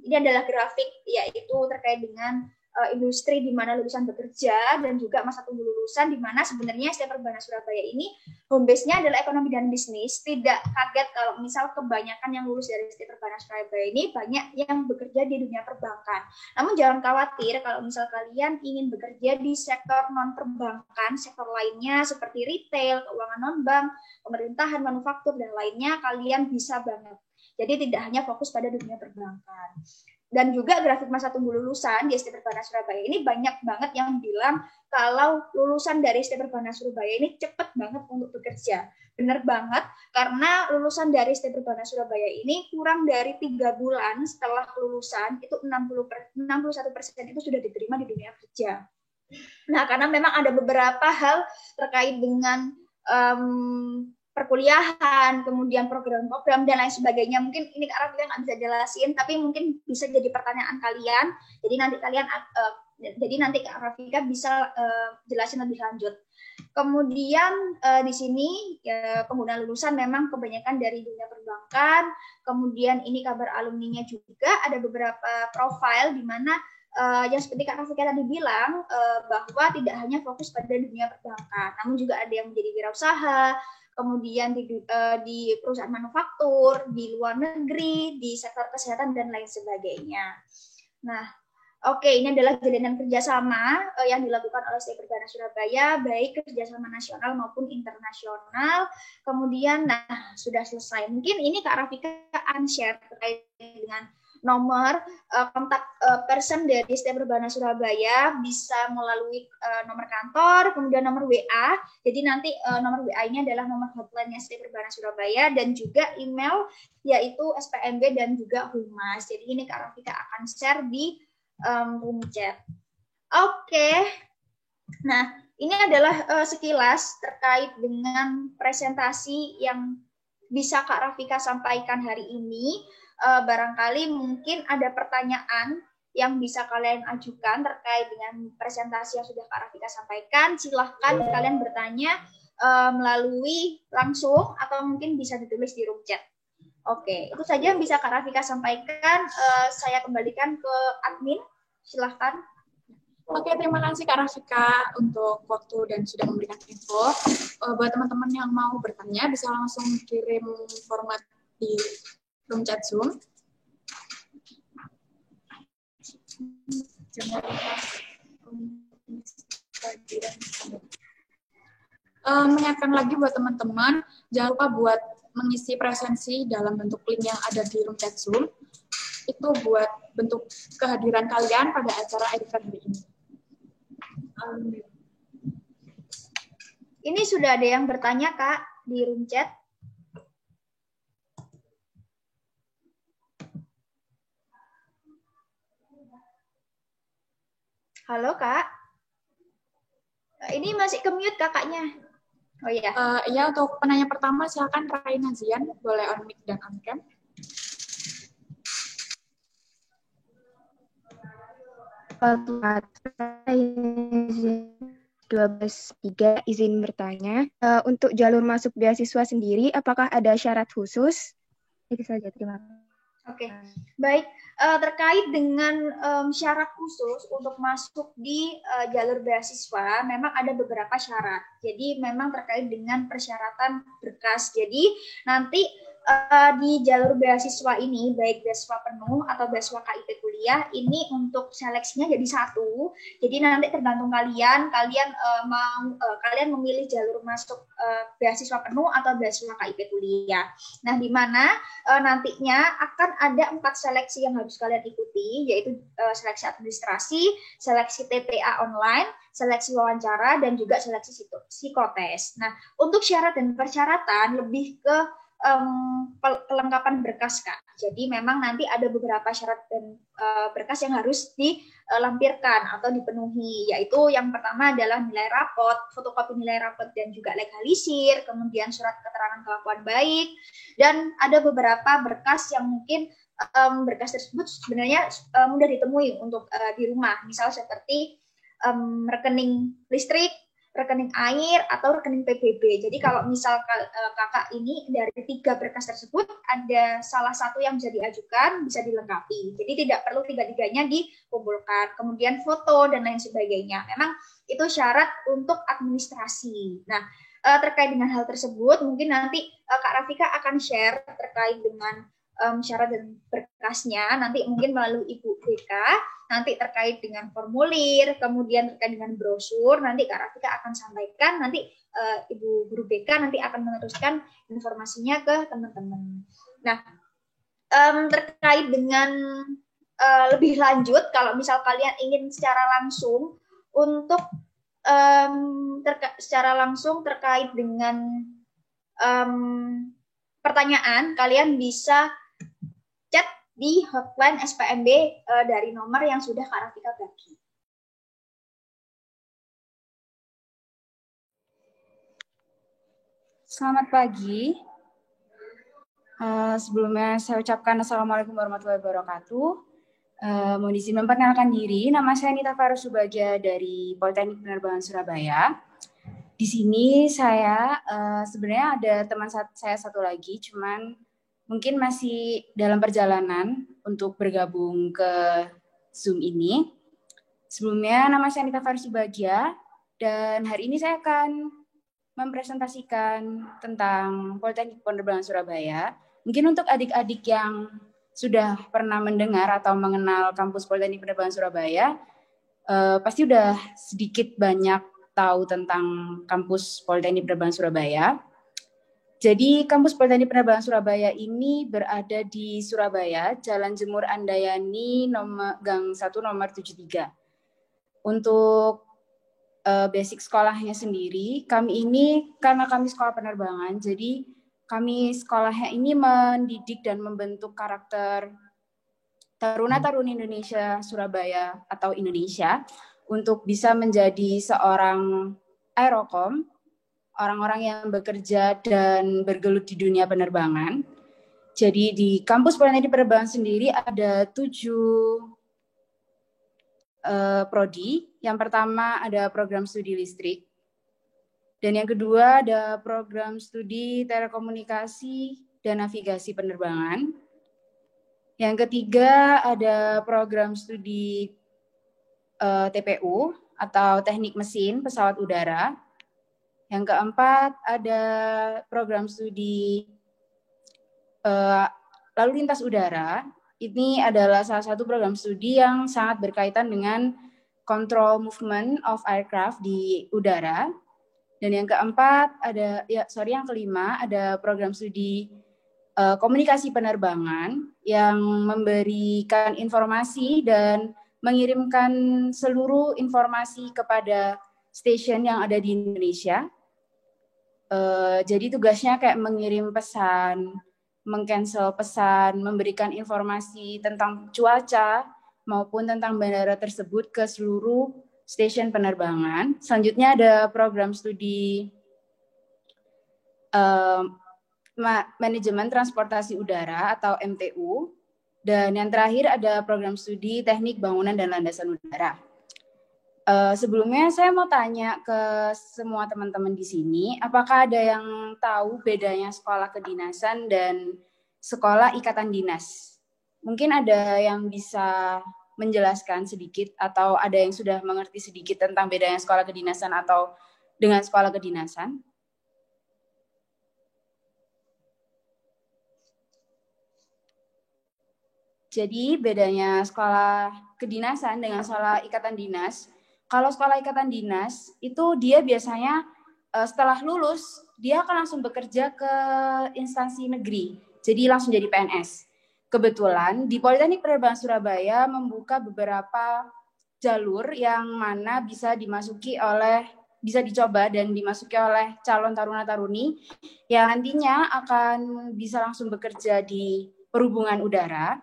ini adalah grafik, yaitu terkait dengan industri di mana lulusan bekerja dan juga masa tunggu lulusan, di mana sebenarnya STI Perbana Surabaya ini home base-nya adalah ekonomi dan bisnis. Tidak kaget kalau misal kebanyakan yang lulus dari STI Perbana Surabaya ini banyak yang bekerja di dunia perbankan. Namun jangan khawatir kalau misal kalian ingin bekerja di sektor non perbankan, sektor lainnya seperti retail, keuangan non bank, pemerintahan, manufaktur dan lainnya, kalian bisa banget. Jadi tidak hanya fokus pada dunia perbankan. Dan juga grafik masa tunggu lulusan di STI Perbana Surabaya ini banyak banget yang bilang kalau lulusan dari STI Perbana Surabaya ini cepat banget untuk bekerja. Benar banget, karena lulusan dari STI Perbana Surabaya ini kurang dari 3 bulan setelah lulusan, itu 61% itu sudah diterima di dunia kerja. Nah, karena memang ada beberapa hal terkait dengan perkuliahan, kemudian program-program dan lain sebagainya. Mungkin ini Kak Rafika nggak bisa jelasin, tapi mungkin bisa jadi pertanyaan kalian. Jadi nanti Kak Rafika bisa jelasin lebih lanjut. Kemudian di sini pengguna lulusan memang kebanyakan dari dunia perbankan. Kemudian ini kabar alumninya juga ada beberapa profil di mana yang seperti Kak Rafika tadi bilang bahwa tidak hanya fokus pada dunia perbankan, namun juga ada yang menjadi wirausaha. kemudian di perusahaan manufaktur, di luar negeri, di sektor kesehatan dan lain sebagainya. Nah, oke, ini adalah jalinan kerjasama yang dilakukan oleh STI Perbana Surabaya, baik kerjasama nasional maupun internasional. Kemudian, nah, sudah selesai. Mungkin ini Kak Rafika share terkait dengan nomor kontak person dari STI Perbana Surabaya, bisa melalui nomor kantor, kemudian nomor WA. Jadi nanti nomor WA ini adalah nomor hotline STI Perbana Surabaya, dan juga email yaitu SPMB dan juga Humas. Jadi ini Kak Rafika akan share di room chat. Oke. Nah, ini adalah sekilas terkait dengan presentasi yang bisa Kak Rafika sampaikan hari ini. Barangkali mungkin ada pertanyaan yang bisa kalian ajukan terkait dengan presentasi yang sudah Kak Rafika sampaikan. Silahkan kalian bertanya melalui langsung atau mungkin bisa ditulis di room chat. Oke, itu saja yang bisa Kak Rafika sampaikan. Saya kembalikan ke admin. Silahkan. Oke, terima kasih Kak Rafika untuk waktu dan sudah memberikan info. Buat teman-teman yang mau bertanya, bisa langsung kirim format di room chat Zoom. Mengingatkan lagi buat teman-teman, jangan lupa buat mengisi presensi dalam bentuk link yang ada di room chat Zoom. Itu buat bentuk kehadiran kalian pada acara event hari ini. Ini sudah ada yang bertanya, Kak, di room chat. Halo, Kak. Ini masih ke-mute kakaknya. Oh iya. Ya, untuk penanya pertama silakan Raina Zian, boleh on mic dan on cam. Pak 12.3 izin bertanya. Untuk jalur masuk beasiswa sendiri, apakah ada syarat khusus? Itu saja, terima kasih. Oke, baik. Terkait dengan syarat khusus untuk masuk di jalur beasiswa, memang ada beberapa syarat. Jadi memang terkait dengan persyaratan berkas. Jadi nanti di jalur beasiswa ini, baik beasiswa penuh atau beasiswa KIP kuliah, ini untuk seleksinya jadi satu. Jadi nanti tergantung kalian kalian memilih jalur masuk beasiswa penuh atau beasiswa KIP kuliah. Nah, di mana nantinya akan ada 4 seleksi yang harus kalian ikuti, yaitu seleksi administrasi, seleksi TPA online, seleksi wawancara, dan juga seleksi psikotes. Nah, untuk syarat dan persyaratan lebih ke kelengkapan berkas, Kak. Jadi memang nanti ada beberapa syarat dan berkas yang harus dilampirkan atau dipenuhi, yaitu yang pertama adalah nilai rapot, fotokopi nilai rapot dan juga legalisir, kemudian surat keterangan kelakuan baik, dan ada beberapa berkas yang mungkin berkas tersebut sebenarnya mudah ditemui untuk di rumah, misal seperti rekening listrik, rekening air, atau rekening PBB. Jadi kalau misal kakak ini dari 3 berkas tersebut ada salah satu yang bisa diajukan, bisa dilengkapi. Jadi tidak perlu 3-tiganya dikumpulkan. Kemudian foto dan lain sebagainya. Memang itu syarat untuk administrasi. Nah, terkait dengan hal tersebut, mungkin nanti Kak Rafika akan share terkait dengan syarat dan berkasnya, nanti mungkin melalui Ibu BK, nanti terkait dengan formulir, kemudian terkait dengan brosur, nanti Kak Rafika akan sampaikan, nanti Ibu Guru BK nanti akan meneruskan informasinya ke teman-teman. Nah, terkait dengan lebih lanjut, kalau misal kalian ingin secara langsung untuk secara langsung terkait dengan pertanyaan, kalian bisa chat di hotline SPMB dari nomor yang sudah Kak Rafika bagi. Selamat pagi. Sebelumnya saya ucapkan Assalamualaikum warahmatullahi wabarakatuh. Mohon izin memperkenalkan diri, nama saya Nita Farus Subagia dari Politeknik Penerbangan Surabaya. Di sini saya sebenarnya ada teman saya satu lagi, cuman mungkin masih dalam perjalanan untuk bergabung ke Zoom ini. Sebelumnya nama saya Nita Farus Subagia dan hari ini saya akan mempresentasikan tentang Politeknik Penerbangan Surabaya. Mungkin untuk adik-adik yang sudah pernah mendengar atau mengenal kampus Politeknik Penerbangan Surabaya, pasti udah sedikit banyak tahu tentang kampus Politeknik Penerbangan Surabaya. Jadi kampus Politeknik Penerbangan Surabaya ini berada di Surabaya, Jalan Jemur Andayani, Gang 1 nomor 73. Untuk basic sekolahnya sendiri, kami ini karena kami sekolah penerbangan, jadi kami sekolahnya ini mendidik dan membentuk karakter taruna-taruni Indonesia Surabaya atau Indonesia untuk bisa menjadi seorang aerokom, orang-orang yang bekerja dan bergelut di dunia penerbangan. Jadi di kampus Politeknik Penerbangan sendiri ada 7 prodi. Yang pertama ada program studi listrik, dan yang kedua ada program studi telekomunikasi dan navigasi penerbangan. Yang ketiga ada program studi TPU atau teknik mesin pesawat udara. Yang keempat ada program studi lalu lintas udara. Ini adalah salah satu program studi yang sangat berkaitan dengan control movement of aircraft di udara. Dan yang keempat yang kelima ada program studi komunikasi penerbangan yang memberikan informasi dan mengirimkan seluruh informasi kepada stasiun yang ada di Indonesia. Jadi tugasnya kayak mengirim pesan, meng-cancel pesan, memberikan informasi tentang cuaca maupun tentang bandara tersebut ke seluruh stasiun penerbangan. Selanjutnya ada program studi manajemen transportasi udara atau MTU, dan yang terakhir ada program studi teknik bangunan dan landasan udara. Sebelumnya saya mau tanya ke semua teman-teman di sini, apakah ada yang tahu bedanya sekolah kedinasan dan sekolah ikatan dinas? Mungkin ada yang bisa menjelaskan sedikit atau ada yang sudah mengerti sedikit tentang bedanya sekolah kedinasan atau dengan sekolah kedinasan? Jadi bedanya sekolah kedinasan dengan sekolah ikatan dinas, kalau sekolah ikatan dinas itu dia biasanya setelah lulus dia akan langsung bekerja ke instansi negeri, jadi langsung jadi PNS. Kebetulan di Politeknik Penerbangan Surabaya membuka beberapa jalur yang mana bisa dicoba dan dimasuki oleh calon taruna-taruni yang nantinya akan bisa langsung bekerja di perhubungan udara.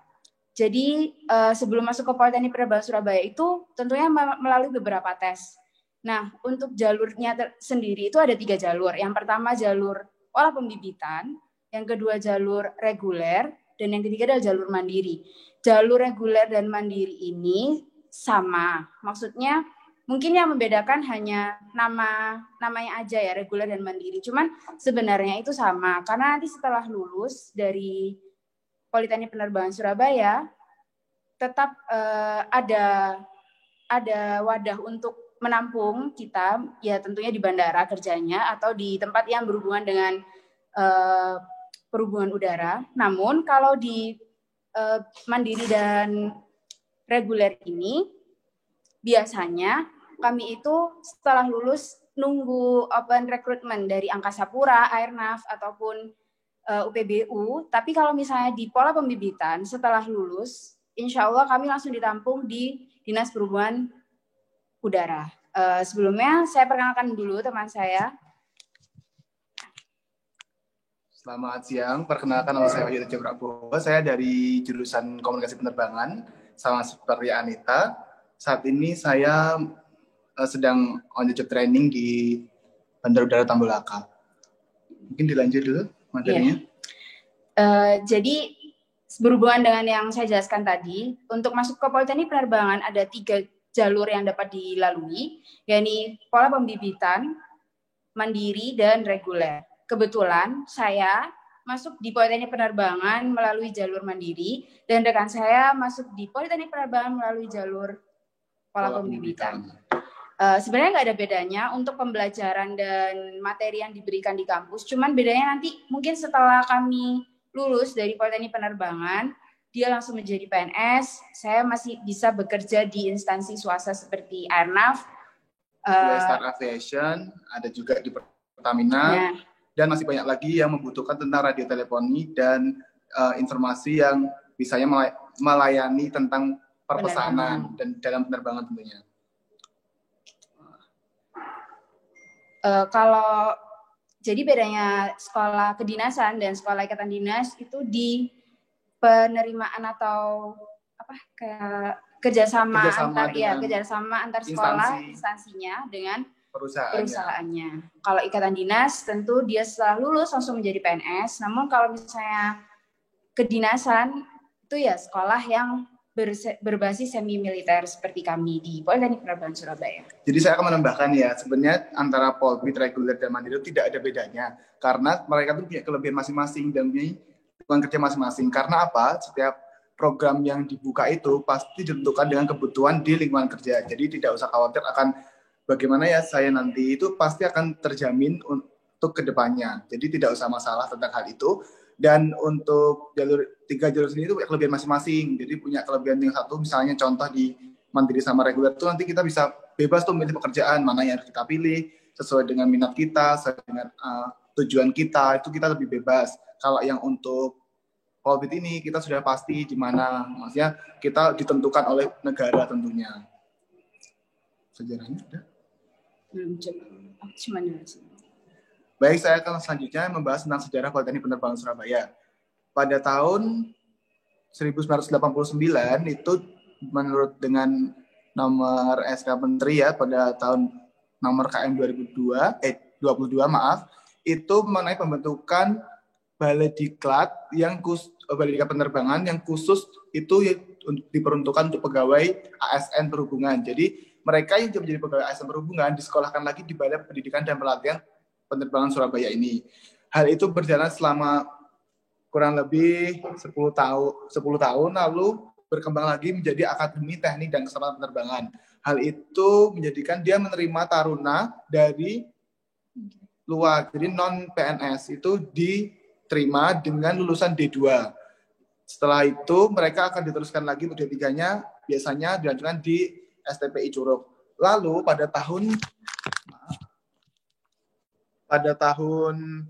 Jadi sebelum masuk ke Politeknik Penerbangan Surabaya itu tentunya melalui beberapa tes. Nah, untuk jalurnya sendiri itu ada 3 jalur. Yang pertama jalur pola pembibitan, yang kedua jalur reguler, dan yang ketiga adalah jalur mandiri. Jalur reguler dan mandiri ini sama. Maksudnya mungkin yang membedakan hanya namanya aja ya, reguler dan mandiri. Cuman sebenarnya itu sama. Karena nanti setelah lulus dari Politeknik Penerbangan Surabaya tetap ada wadah untuk menampung kita, ya tentunya di bandara kerjanya atau di tempat yang berhubungan dengan perhubungan udara. Namun kalau di mandiri dan reguler ini biasanya kami itu setelah lulus nunggu open recruitment dari Angkasa Pura, Airnav ataupun UPBU, tapi kalau misalnya di pola pembibitan setelah lulus, insya Allah kami langsung ditampung di Dinas Perhubungan Udara. Sebelumnya saya perkenalkan dulu teman saya. Selamat siang, perkenalkan nama saya Wahyu Prabowo. Saya dari jurusan Komunikasi Penerbangan, sama seperti Anita. Saat ini saya sedang on the job training di Bandara Udara Tambulaka. Mungkin dilanjut dulu materinya. Jadi berhubungan dengan yang saya jelaskan tadi, untuk masuk ke Politeknik Penerbangan ada 3 jalur yang dapat dilalui, yakni pola pembibitan, mandiri, dan reguler. Kebetulan saya masuk di Politeknik Penerbangan melalui jalur mandiri, dan rekan saya masuk di Politeknik Penerbangan melalui jalur pola pembibitan. Sebenarnya nggak ada bedanya untuk pembelajaran dan materi yang diberikan di kampus. Cuman bedanya nanti mungkin setelah kami lulus dari Politeknik Penerbangan, dia langsung menjadi PNS. Saya masih bisa bekerja di instansi swasta seperti Airnav, Star Aviation, ada juga di Pertamina, dan masih banyak lagi yang membutuhkan tentang radioteleponi dan informasi yang bisanya melayani tentang perpesanan dan dalam penerbangan tentunya. Kalau jadi bedanya sekolah kedinasan dan sekolah ikatan dinas itu di penerimaan atau apa kayak kerjasama antar sekolah instansinya dengan perusahaannya. Kalau ikatan dinas tentu dia setelah lulus langsung menjadi PNS. Namun kalau misalnya kedinasan itu ya sekolah yang berbasis semi militer seperti kami di Politeknik Penerbangan Surabaya. Jadi saya akan menambahkan ya, sebenarnya antara Polbit, reguler dan mandiri itu tidak ada bedanya karena mereka itu punya kelebihan masing-masing dan punya lingkungan kerja masing-masing. Karena apa? Setiap program yang dibuka itu pasti ditentukan dengan kebutuhan di lingkungan kerja. Jadi tidak usah khawatir akan bagaimana ya saya nanti, itu pasti akan terjamin untuk kedepannya. Jadi tidak usah masalah tentang hal itu. Dan untuk tiga jalur sendiri itu punya kelebihan masing-masing. Jadi punya kelebihan yang satu, misalnya contoh di mandiri sama reguler itu nanti kita bisa bebas tuh memilih pekerjaan mana yang harus kita pilih sesuai dengan minat kita, sesuai dengan tujuan kita, itu kita lebih bebas. Kalau yang untuk Polbit ini kita sudah pasti di mana, maksudnya kita ditentukan oleh negara tentunya. Sejarahnya ada? Belum cuma Baik, saya akan selanjutnya membahas tentang sejarah Politeknik Penerbangan Surabaya. Pada tahun 1989 itu menurut dengan nomor SK Menteri ya pada tahun nomor KM 22 itu mengenai pembentukan Balai Diklat Balai Diklat Penerbangan yang khusus itu diperuntukkan untuk pegawai ASN Perhubungan. Jadi mereka yang menjadi pegawai ASN Perhubungan disekolahkan lagi di Balai Pendidikan dan Pelatihan Penerbangan Surabaya ini. Hal itu berjalan selama kurang lebih 10 tahun lalu berkembang lagi menjadi Akademi Teknik dan Keselamatan Penerbangan. Hal itu menjadikan dia menerima taruna dari luar, jadi non PNS itu diterima dengan lulusan D2. Setelah itu mereka akan diteruskan lagi untuk D3-nya biasanya dilanjutkan di STPI Curug. Lalu pada tahun 2014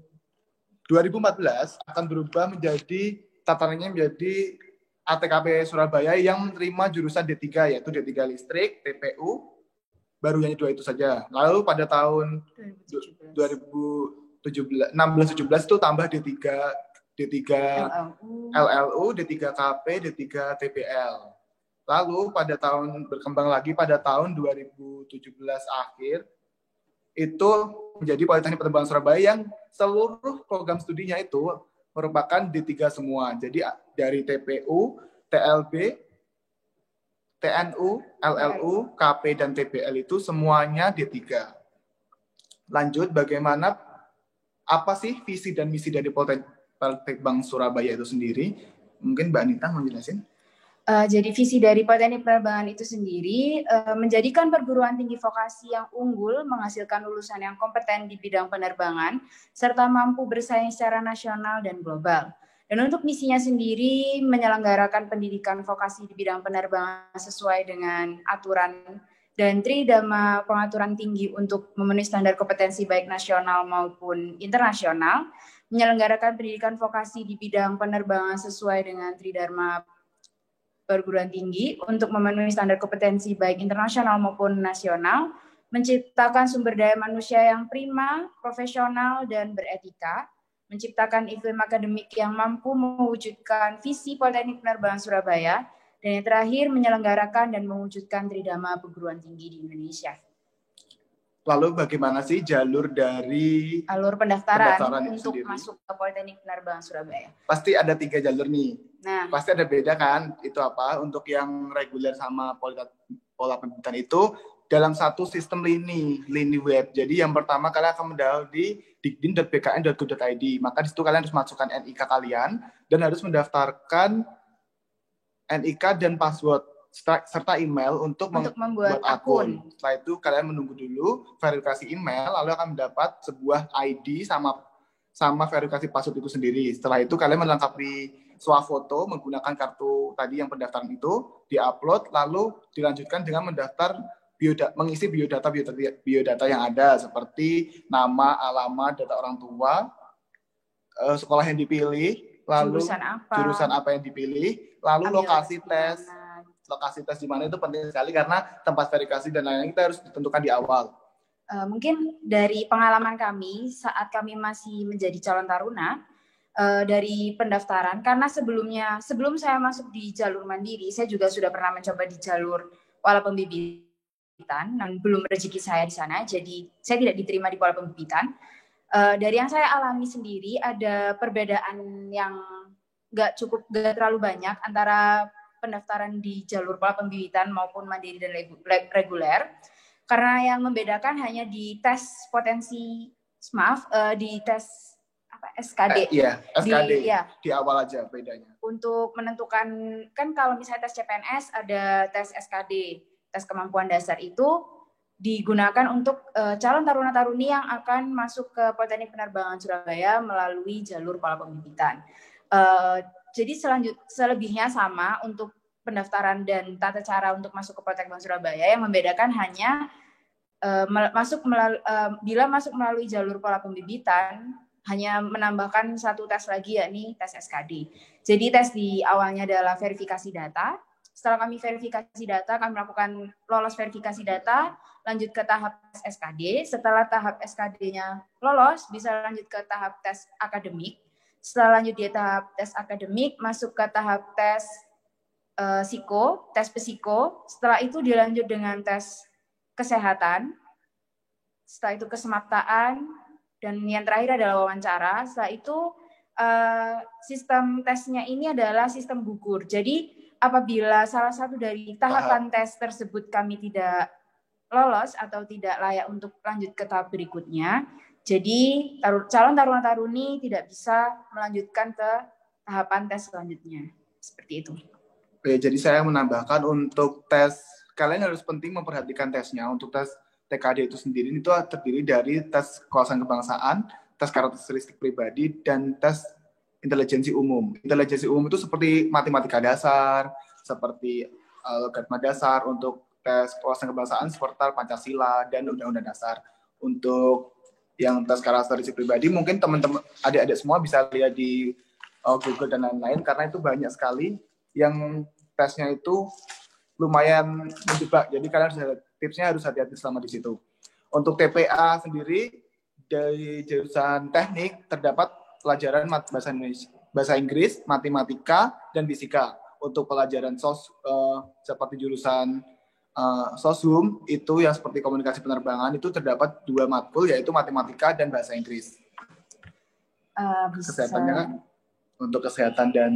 akan berubah menjadi tatarannya menjadi ATKP Surabaya yang menerima jurusan D3 yaitu D3 Listrik, TPU, baru hanya 2 itu saja. Lalu pada tahun 2016-17 itu tambah D3 LLU, D3 KP, D3 TPL. Lalu berkembang lagi pada tahun 2017 akhir itu menjadi Politeknik Penerbangan Surabaya yang seluruh program studinya itu merupakan D3 semua. Jadi dari TPU, TLB, TNU, LLU, KP, dan TBL itu semuanya D3. Lanjut, bagaimana apa sih visi dan misi dari Politeknik Surabaya itu sendiri? Mungkin Mbak Anita mau jelasin? Jadi visi dari Politeknik Penerbangan itu sendiri menjadikan perguruan tinggi vokasi yang unggul, menghasilkan lulusan yang kompeten di bidang penerbangan, serta mampu bersaing secara nasional dan global. Dan untuk misinya sendiri menyelenggarakan pendidikan vokasi di bidang penerbangan sesuai dengan aturan dan Tridharma Pengaturan Tinggi untuk memenuhi standar kompetensi baik nasional maupun internasional, menyelenggarakan pendidikan vokasi di bidang penerbangan sesuai dengan Tridharma Perguruan Tinggi untuk memenuhi standar kompetensi baik internasional maupun nasional, menciptakan sumber daya manusia yang prima, profesional, dan beretika, menciptakan iklim akademik yang mampu mewujudkan visi Politeknik Penerbangan Surabaya, dan yang terakhir menyelenggarakan dan mewujudkan Tridharma Perguruan Tinggi di Indonesia. Lalu bagaimana sih jalur dari alur pendaftaran untuk sendiri masuk ke Politeknik Penerbangan Surabaya? Pasti ada 3 jalur nih. Nah, pasti ada beda kan? Itu apa? Untuk yang reguler sama pola pembibitan itu dalam satu sistem lini web. Jadi yang pertama kalian akan mendaftar di dikdin.bkn.go.id. Maka di situ kalian harus masukkan NIK kalian dan harus mendaftarkan NIK dan password. serta email untuk membuat akun. Setelah itu kalian menunggu dulu verifikasi email, lalu akan mendapat sebuah ID sama verifikasi password itu sendiri. Setelah itu kalian melengkapi swafoto menggunakan kartu tadi yang pendaftaran itu, diupload, lalu dilanjutkan dengan mendaftar mengisi biodata yang ada seperti nama, alamat, data orang tua, sekolah yang dipilih, lalu jurusan apa yang dipilih, lalu lokasi tes di mana itu penting sekali karena tempat verifikasi dan lain-lain kita harus ditentukan di awal. Mungkin dari pengalaman kami saat kami masih menjadi calon taruna, dari pendaftaran, karena sebelum saya masuk di jalur mandiri, saya juga sudah pernah mencoba di jalur pola pembibitan, dan belum rezeki saya di sana, jadi saya tidak diterima di pola pembibitan. Dari yang saya alami sendiri, ada perbedaan yang nggak terlalu banyak antara pendaftaran di jalur pola pembibitan maupun mandiri dan reguler, karena yang membedakan hanya di tes potensi, di tes SKD. SKD di awal aja bedanya. Untuk menentukan, kan kalau misalnya tes CPNS ada tes SKD, tes kemampuan dasar itu digunakan untuk calon taruna-taruni yang akan masuk ke Politeknik Penerbangan Surabaya melalui jalur pola pembibitan. Jadi selebihnya sama untuk pendaftaran dan tata cara untuk masuk ke Politeknik Surabaya, yang membedakan hanya bila masuk melalui jalur pola pembibitan hanya menambahkan satu tes lagi, yakni tes SKD. Jadi tes di awalnya adalah verifikasi data. Setelah kami verifikasi data, kami melakukan lolos verifikasi data, lanjut ke tahap tes SKD. Setelah tahap SKD-nya lolos, bisa lanjut ke tahap tes akademik. Setelah lanjut di tahap tes akademik, masuk ke tahap tes tes psiko. Setelah itu dilanjut dengan tes kesehatan. Setelah itu kesemaptaan, dan yang terakhir adalah wawancara. Setelah itu sistem tesnya ini adalah sistem gugur. Jadi apabila salah satu dari tahapan tes tersebut kami tidak lolos atau tidak layak untuk lanjut ke tahap berikutnya, jadi calon taruna-taruni tidak bisa melanjutkan ke tahapan tes selanjutnya. Seperti itu. Oke, jadi saya menambahkan untuk tes, kalian harus penting memperhatikan tesnya. Untuk tes TKD itu sendiri itu terdiri dari tes kewawasan kebangsaan, tes karakteristik pribadi, dan tes intelijensi umum. Intelijensi umum itu seperti matematika dasar, seperti logaritma dasar. Untuk tes kewawasan kebangsaan seperti Pancasila dan Undang-Undang Dasar. Untuk yang tes karakteristik pribadi, mungkin teman-teman adik-adik semua bisa lihat di Google dan lain-lain, karena itu banyak sekali yang tesnya itu lumayan menjebak. Jadi kalian tipsnya harus hati-hati selama di situ. Untuk TPA sendiri dari jurusan teknik terdapat pelajaran bahasa Inggris, matematika, dan fisika. Untuk pelajaran seperti jurusan Soshum itu yang seperti komunikasi penerbangan itu terdapat 2 matkul, yaitu matematika dan bahasa Inggris. Kesehatannya kan? Untuk kesehatan dan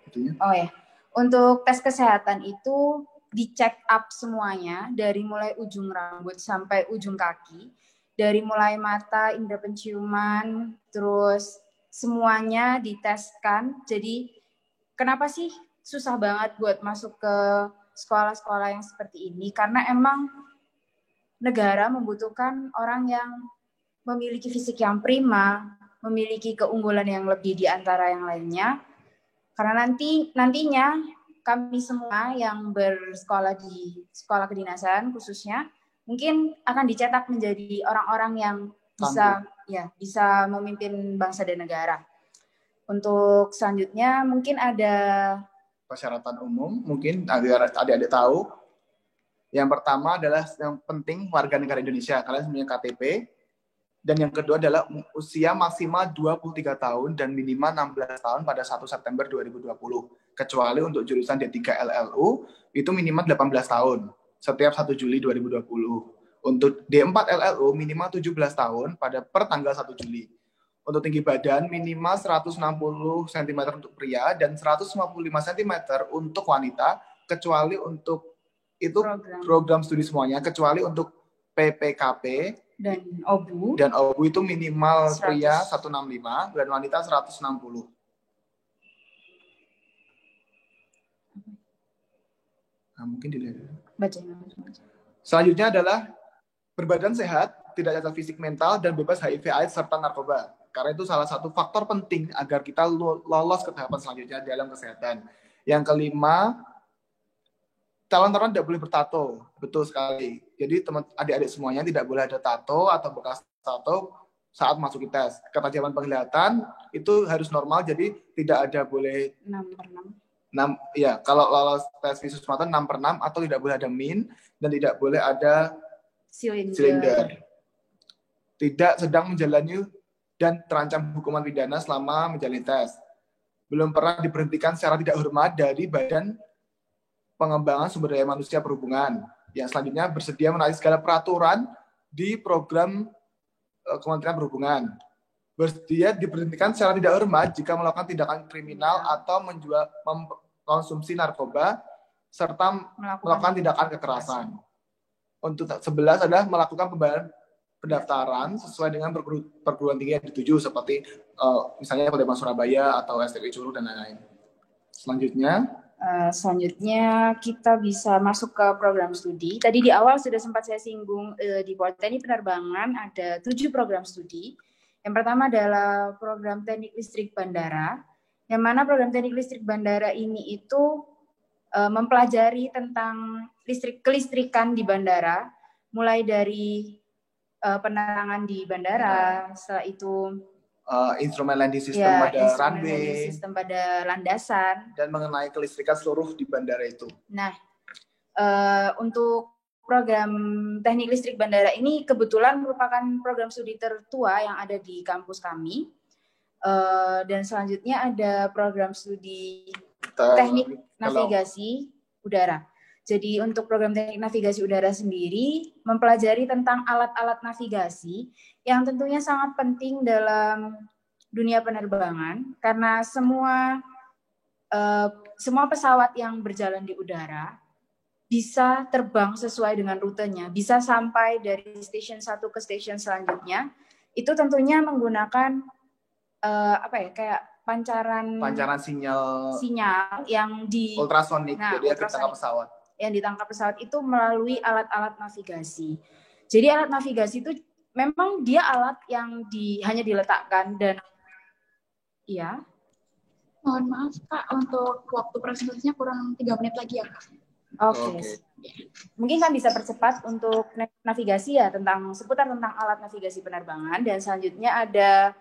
itunya. Oh ya, untuk tes kesehatan itu di-check up semuanya, dari mulai ujung rambut sampai ujung kaki, dari mulai mata, indera penciuman, terus semuanya diteskan. Jadi kenapa sih susah banget buat masuk ke sekolah-sekolah yang seperti ini? Karena emang negara membutuhkan orang yang memiliki fisik yang prima, memiliki keunggulan yang lebih di antara yang lainnya. Karena nantinya kami semua yang bersekolah di sekolah kedinasan khususnya mungkin akan dicetak menjadi orang-orang yang bisa memimpin bangsa dan negara. Untuk selanjutnya mungkin ada persyaratan umum, mungkin adik-adik tahu. Yang pertama adalah yang penting warga negara Indonesia, kalian punya KTP. Dan yang kedua adalah usia maksimal 23 tahun dan minimal 16 tahun pada 1 September 2020. Kecuali untuk jurusan D3 LLU, itu minimal 18 tahun setiap 1 Juli 2020. Untuk D4 LLU, minimal 17 tahun per tanggal 1 Juli. Untuk tinggi badan, minimal 160 cm untuk pria dan 155 cm untuk wanita, kecuali untuk itu program studi semuanya, kecuali untuk PPKP, dan OBU itu minimal 100. Pria 165 dan wanita 160. Nah, mungkin dilihat. Baca. Selanjutnya adalah berbadan sehat, tidak cacat fisik mental, dan bebas HIV/AIDS serta narkoba. Karena itu salah satu faktor penting agar kita lolos ke tahapan selanjutnya dalam kesehatan. Yang kelima, calon-calon tidak boleh bertato. Betul sekali. Jadi teman adik-adik semuanya tidak boleh ada tato atau bekas tato saat masuk tes. Ketajaman penglihatan itu harus normal, jadi tidak ada boleh 6/6. 6, ya, kalau lolos tes visus mata 6/6 atau tidak boleh ada min dan tidak boleh ada silinder. Tidak sedang menjalani dan terancam hukuman pidana selama menjalani tes. Belum pernah diberhentikan secara tidak hormat dari Badan Pengembangan Sumber Daya Manusia Perhubungan. Yang selanjutnya bersedia menaati segala peraturan di program Kementerian Perhubungan. Bersedia diberhentikan secara tidak hormat jika melakukan tindakan kriminal atau mengkonsumsi narkoba serta melakukan tindakan kekerasan. Untuk 11 adalah melakukan pembayaran pendaftaran sesuai dengan perguruan tinggi yang dituju seperti misalnya Poltekkes Surabaya atau STI Curug dan lain-lain. Selanjutnya kita bisa masuk ke program studi. Tadi di awal sudah sempat saya singgung di Politeknik Penerbangan ada 7 program studi. Yang pertama adalah program Teknik Listrik Bandara, yang mana program Teknik Listrik Bandara ini itu mempelajari tentang kelistrikan di bandara, mulai dari penerangan di bandara, setelah itu instrumen landing system pada runway, sistem pada landasan, dan mengenai kelistrikan seluruh di bandara itu. Nah, untuk program Teknik Listrik Bandara ini kebetulan merupakan program studi tertua yang ada di kampus kami. Dan selanjutnya ada program studi Teknik Navigasi Udara. Jadi untuk program Teknik Navigasi Udara sendiri mempelajari tentang alat-alat navigasi yang tentunya sangat penting dalam dunia penerbangan karena semua pesawat yang berjalan di udara bisa terbang sesuai dengan rutenya, bisa sampai dari stasiun satu ke stasiun selanjutnya. Itu tentunya menggunakan kayak pancaran sinyal yang di ultrasonik, jadi ditangkap pesawat. Yang ditangkap pesawat itu melalui alat-alat navigasi. Jadi alat navigasi itu memang dia alat yang hanya diletakkan dan iya. Mohon maaf Kak, untuk waktu presentasinya kurang 3 menit lagi ya Kak. Oke. Mungkin kan bisa percepat untuk navigasi ya, seputar tentang alat navigasi penerbangan, dan selanjutnya ada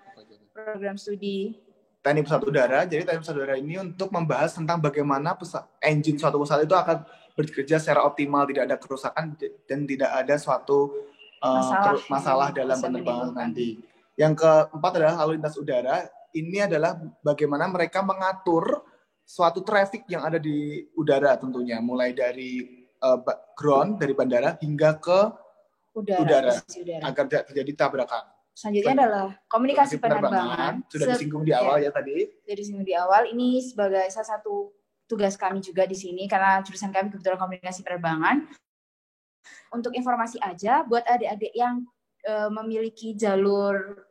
program studi Teknik Pesawat Udara. Jadi teknik pesawat udara ini untuk membahas tentang bagaimana engine suatu pesawat itu akan bekerja secara optimal, tidak ada kerusakan dan tidak ada suatu masalah dalam penerbangan nanti. Yang keempat adalah lalu lintas udara. Ini adalah bagaimana mereka mengatur suatu traffic yang ada di udara tentunya, mulai dari ground, dari bandara hingga ke udara. Agar tidak terjadi tabrakan. Selanjutnya adalah komunikasi penerbangan. Sudah disinggung di awal ya tadi. Sudah disinggung di awal. Ini sebagai salah satu tugas kami juga di sini karena jurusan kami kebetulan komunikasi penerbangan. Untuk informasi aja buat adik-adik yang memiliki jalur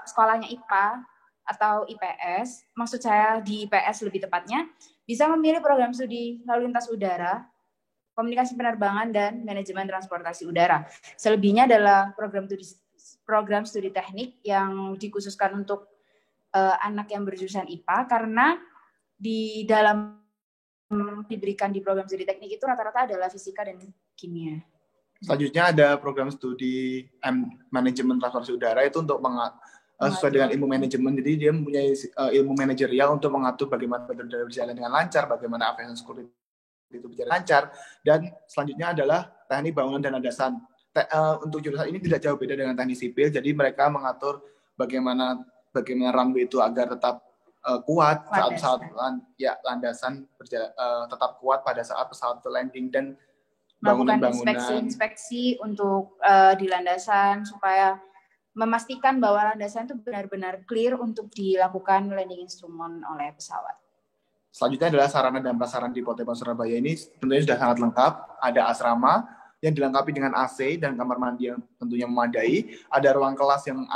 sekolahnya IPA atau IPS, maksud saya di IPS lebih tepatnya, bisa memilih program studi lalu lintas udara, komunikasi penerbangan dan manajemen transportasi udara. Selebihnya adalah program studi teknik yang dikhususkan untuk anak yang berjurusan IPA karena di dalam diberikan di program studi teknik itu rata-rata adalah fisika dan kimia. Selanjutnya ada program studi manajemen transportasi udara, itu untuk sesuai dengan ilmu manajemen. Jadi dia mempunyai ilmu manajerial untuk mengatur bagaimana udara berjalan dengan lancar, bagaimana aviation security itu berjalan lancar, dan selanjutnya adalah teknik bangunan dan landasan. Untuk jurusan ini tidak jauh beda dengan teknik sipil, jadi mereka mengatur bagaimana runway itu agar tetap kuat saat pesawat landasan tetap kuat pada saat pesawat landing, dan bangunan-bangunan inspeksi untuk di landasan supaya memastikan bahwa landasan itu benar-benar clear untuk dilakukan landing instrument oleh pesawat. Selanjutnya adalah sarana dan prasarana di Poltekkes Surabaya. Ini tentunya sudah sangat lengkap. Ada asrama yang dilengkapi dengan AC dan kamar mandi yang tentunya memadai. Ada ruang kelas yang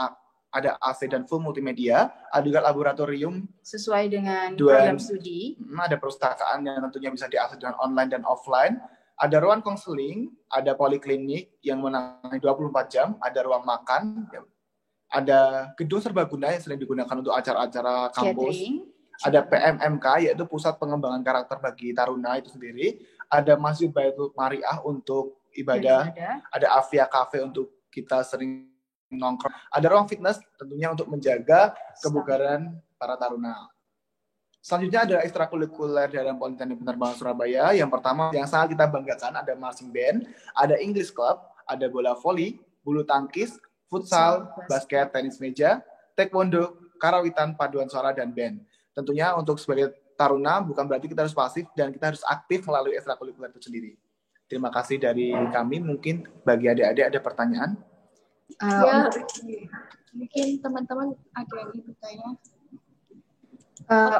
ada AC dan full multimedia, ada juga laboratorium Sesuai dengan dan program studi. ada perpustakaan yang tentunya bisa diakses dengan online dan offline, ada ruang konseling, ada poliklinik yang menangani 24 jam, ada ruang makan, ada gedung serbaguna yang sering digunakan untuk acara-acara kampus, Catering. ada PMMK yaitu Pusat Pengembangan Karakter bagi Taruna itu sendiri, ada Masjid Baitul Mariah untuk ibadah, ada Avia Cafe untuk kita sering nongkrong, ada ruang fitness tentunya untuk menjaga kebugaran para taruna. Selanjutnya ada ekstrakurikuler dalam Politeknik Penerbangan Surabaya. Yang pertama yang sangat kita banggakan ada marching band, ada English Club, ada bola voli, bulu tangkis, futsal, basket, tenis meja, taekwondo, karawitan, paduan suara, dan band. Tentunya untuk sebagai taruna bukan berarti kita harus pasif dan kita harus aktif melalui ekstrakurikuler itu sendiri. Terima kasih dari kami. Mungkin bagi adik-adik ada pertanyaan? Ya, mungkin teman-teman ada yang ingin bertanya.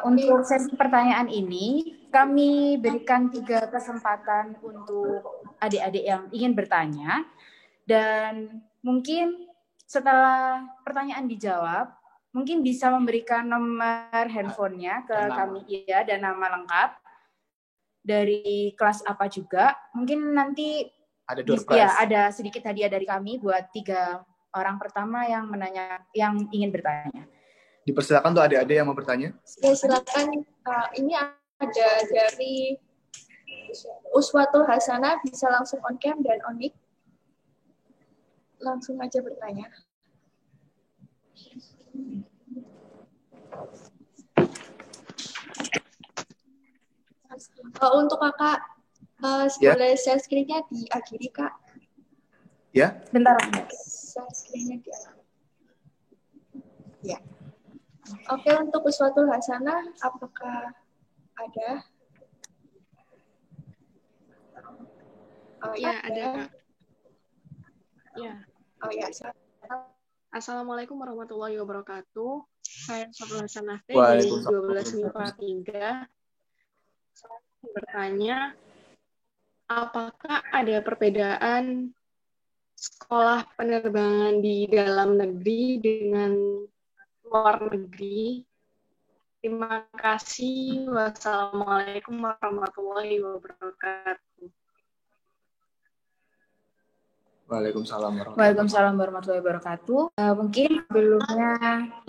Untuk sesi pertanyaan ini, kami berikan 3 kesempatan untuk adik-adik yang ingin bertanya. Dan mungkin setelah pertanyaan dijawab, mungkin bisa memberikan nomor handphonenya ke kami ya, dan nama lengkap dari kelas apa juga. Mungkin nanti ada door prize. Ya, ada sedikit hadiah dari kami buat 3 orang pertama yang ingin bertanya. Dipersilakan untuk adik-adik yang mau bertanya. Ya, silakan. Ini ada dari Uswatul Hasanah, bisa langsung on cam dan on mic. Langsung aja bertanya. Untuk kakak, boleh share screen-nya diakhiri, Kak. Ya. Bentar. Share screen-nya diakhiri. Ya. Oke, untuk Uswatul Hasanah, apakah ada? Ya, ada, Kak. Ya. Oh ya, Assalamualaikum warahmatullahi wabarakatuh. Saya Uswatul Hasanah dari 12 MIPA 3. Saya bertanya, apakah ada perbedaan sekolah penerbangan di dalam negeri dengan luar negeri? Terima kasih. Wassalamualaikum warahmatullahi wabarakatuh. Waalaikumsalam warahmatullahi wabarakatuh. Mungkin sebelumnya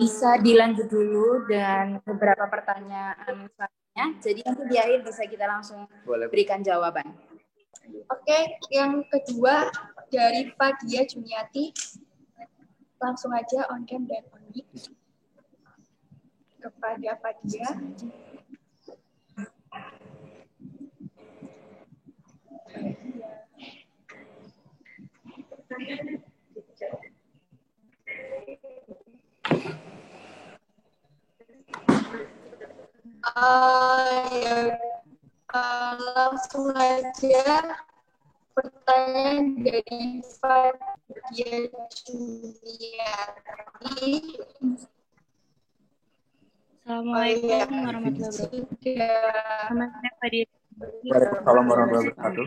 bisa dilanjut dulu dengan beberapa pertanyaan selanjutnya. Jadi nanti di akhir bisa kita langsung berikan jawaban. Oke, yang kedua dari Fadia Juniati. Langsung aja on cam dan on mic. Kepada Fadia. Langsung aja pertanyaan dari Fadia Juniati. Assalamualaikum warahmatullahi wabarakatuh. Waalaikumsalam warahmatullahi wabarakatuh.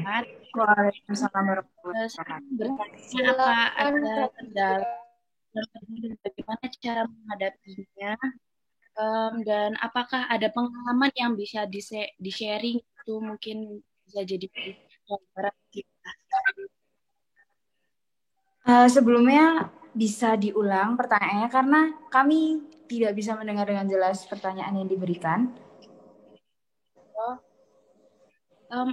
Waalaikumsalam warahmatullahi wabarakatuh. Apa ada kendala dan bagaimana cara menghadapinya? Dan apakah ada pengalaman yang bisa di-sharing itu mungkin bisa jadi pelajaran kita? Sebelumnya bisa diulang pertanyaannya karena kami tidak bisa mendengar dengan jelas pertanyaan yang diberikan.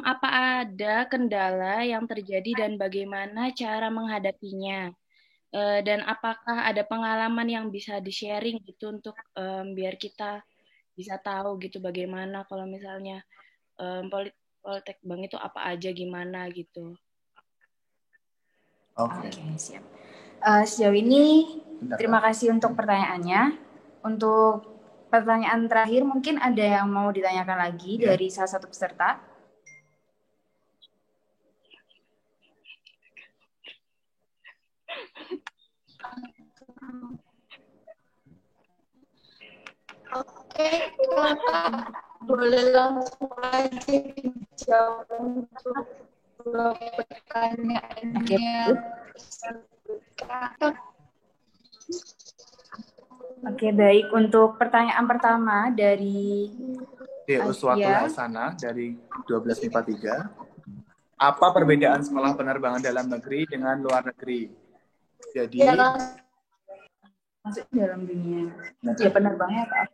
Apa ada kendala yang terjadi dan bagaimana cara menghadapinya? Dan apakah ada pengalaman yang bisa di-sharing gitu untuk biar kita bisa tahu gitu bagaimana kalau misalnya Poltek Bank itu apa aja gimana gitu. Oke, siap. Sejauh ini terima kasih untuk pertanyaannya. Untuk pertanyaan terakhir mungkin ada yang mau ditanyakan lagi dari salah satu peserta. Oke, Kakak boleh langsung aja dijawab untuk pertanyaannya. Kakak. Oke, baik. Untuk pertanyaan pertama dari Uswatul Asia. Hasanah dari 12 MIPA 3. Apa perbedaan sekolah penerbangan dalam negeri dengan luar negeri? Jadi Masuk dalam dunia. Ya, penerbangan apa?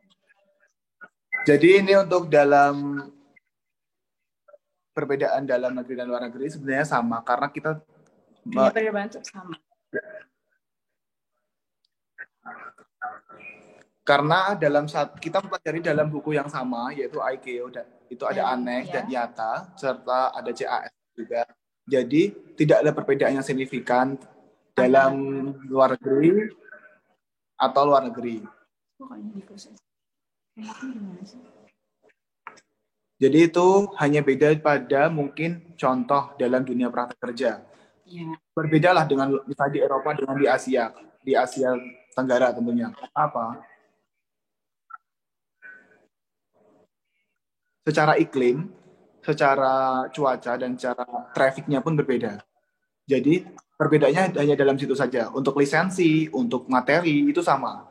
Jadi ini untuk dalam perbedaan dalam negeri dan luar negeri sebenarnya sama karena kita Dunia penerbangan itu sama. Karena dalam saat kita mempelajari dalam buku yang sama yaitu ICAO, itu ada aneks dan IATA serta ada CAS juga. Jadi tidak ada perbedaan yang signifikan dalam luar negeri atau luar negeri. Jadi itu hanya beda pada mungkin contoh dalam dunia praktek kerja. Berbedalah dengan misalnya di Eropa dengan di Asia Tenggara tentunya. Apa? Secara iklim, secara cuaca, dan secara trafficnya pun berbeda. Jadi perbedaannya hanya dalam situ saja. Untuk lisensi, untuk materi, itu sama.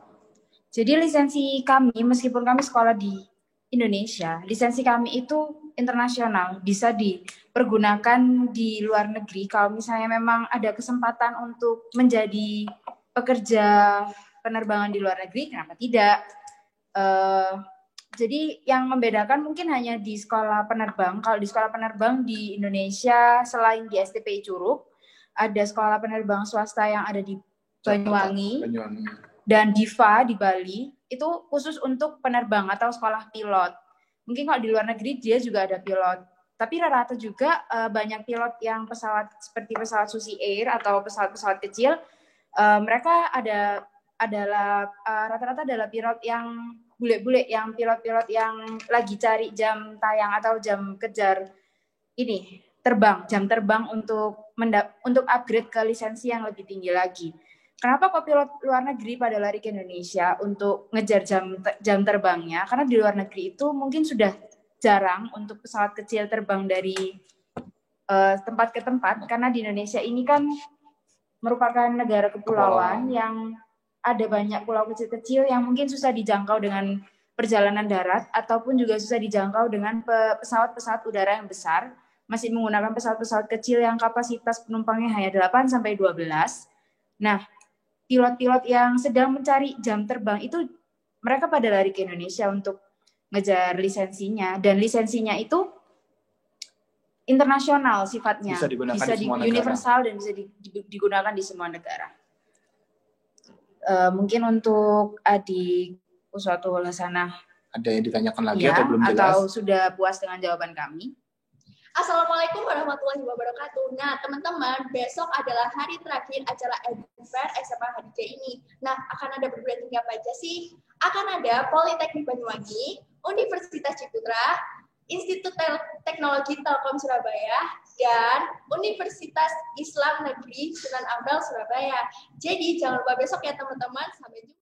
Jadi lisensi kami, meskipun kami sekolah di Indonesia, lisensi kami itu internasional, bisa dipergunakan di luar negeri. Kalau misalnya memang ada kesempatan untuk menjadi pekerja penerbangan di luar negeri, kenapa tidak? Jadi yang membedakan mungkin hanya di sekolah penerbang. Kalau di sekolah penerbang di Indonesia, selain di STPI Curug, ada sekolah penerbang swasta yang ada di Banyuwangi. Dan DIVA di Bali, itu khusus untuk penerbang atau sekolah pilot. Mungkin kalau di luar negeri dia juga ada pilot. Tapi rata-rata juga banyak pilot yang pesawat seperti pesawat Susi Air atau pesawat-pesawat kecil, mereka adalah rata-rata adalah pilot yang bule-bule, yang pilot-pilot yang lagi cari jam tayang atau jam kejar ini jam terbang untuk upgrade ke lisensi yang lebih tinggi lagi. Kenapa kok pilot luar negeri pada lari ke Indonesia untuk ngejar jam terbangnya? Karena di luar negeri itu mungkin sudah jarang untuk pesawat kecil terbang dari tempat ke tempat, karena di Indonesia ini kan merupakan negara kepulauan yang ada banyak pulau kecil-kecil yang mungkin susah dijangkau dengan perjalanan darat ataupun juga susah dijangkau dengan pesawat-pesawat udara yang besar, masih menggunakan pesawat-pesawat kecil yang kapasitas penumpangnya hanya 8 sampai 12. Nah, pilot-pilot yang sedang mencari jam terbang itu mereka pada lari ke Indonesia untuk ngejar lisensinya, dan lisensinya itu internasional sifatnya, bisa universal dan bisa digunakan di semua negara. Mungkin untuk adik Uswatul Hasanah ada yang ditanyakan lagi atau belum jelas? Atau sudah puas dengan jawaban kami? Assalamualaikum warahmatullahi wabarakatuh. Nah, teman-teman, besok adalah hari terakhir acara Edfair SMA HDJ ini. Nah, akan ada perguruan tinggi apa aja sih? Akan ada Politeknik Banyuwangi, Universitas Ciputra, Institut Teknologi Telkom Surabaya, dan Universitas Islam Negeri Sunan Ampel Surabaya. Jadi, jangan lupa besok ya teman-teman. Sampai jumpa.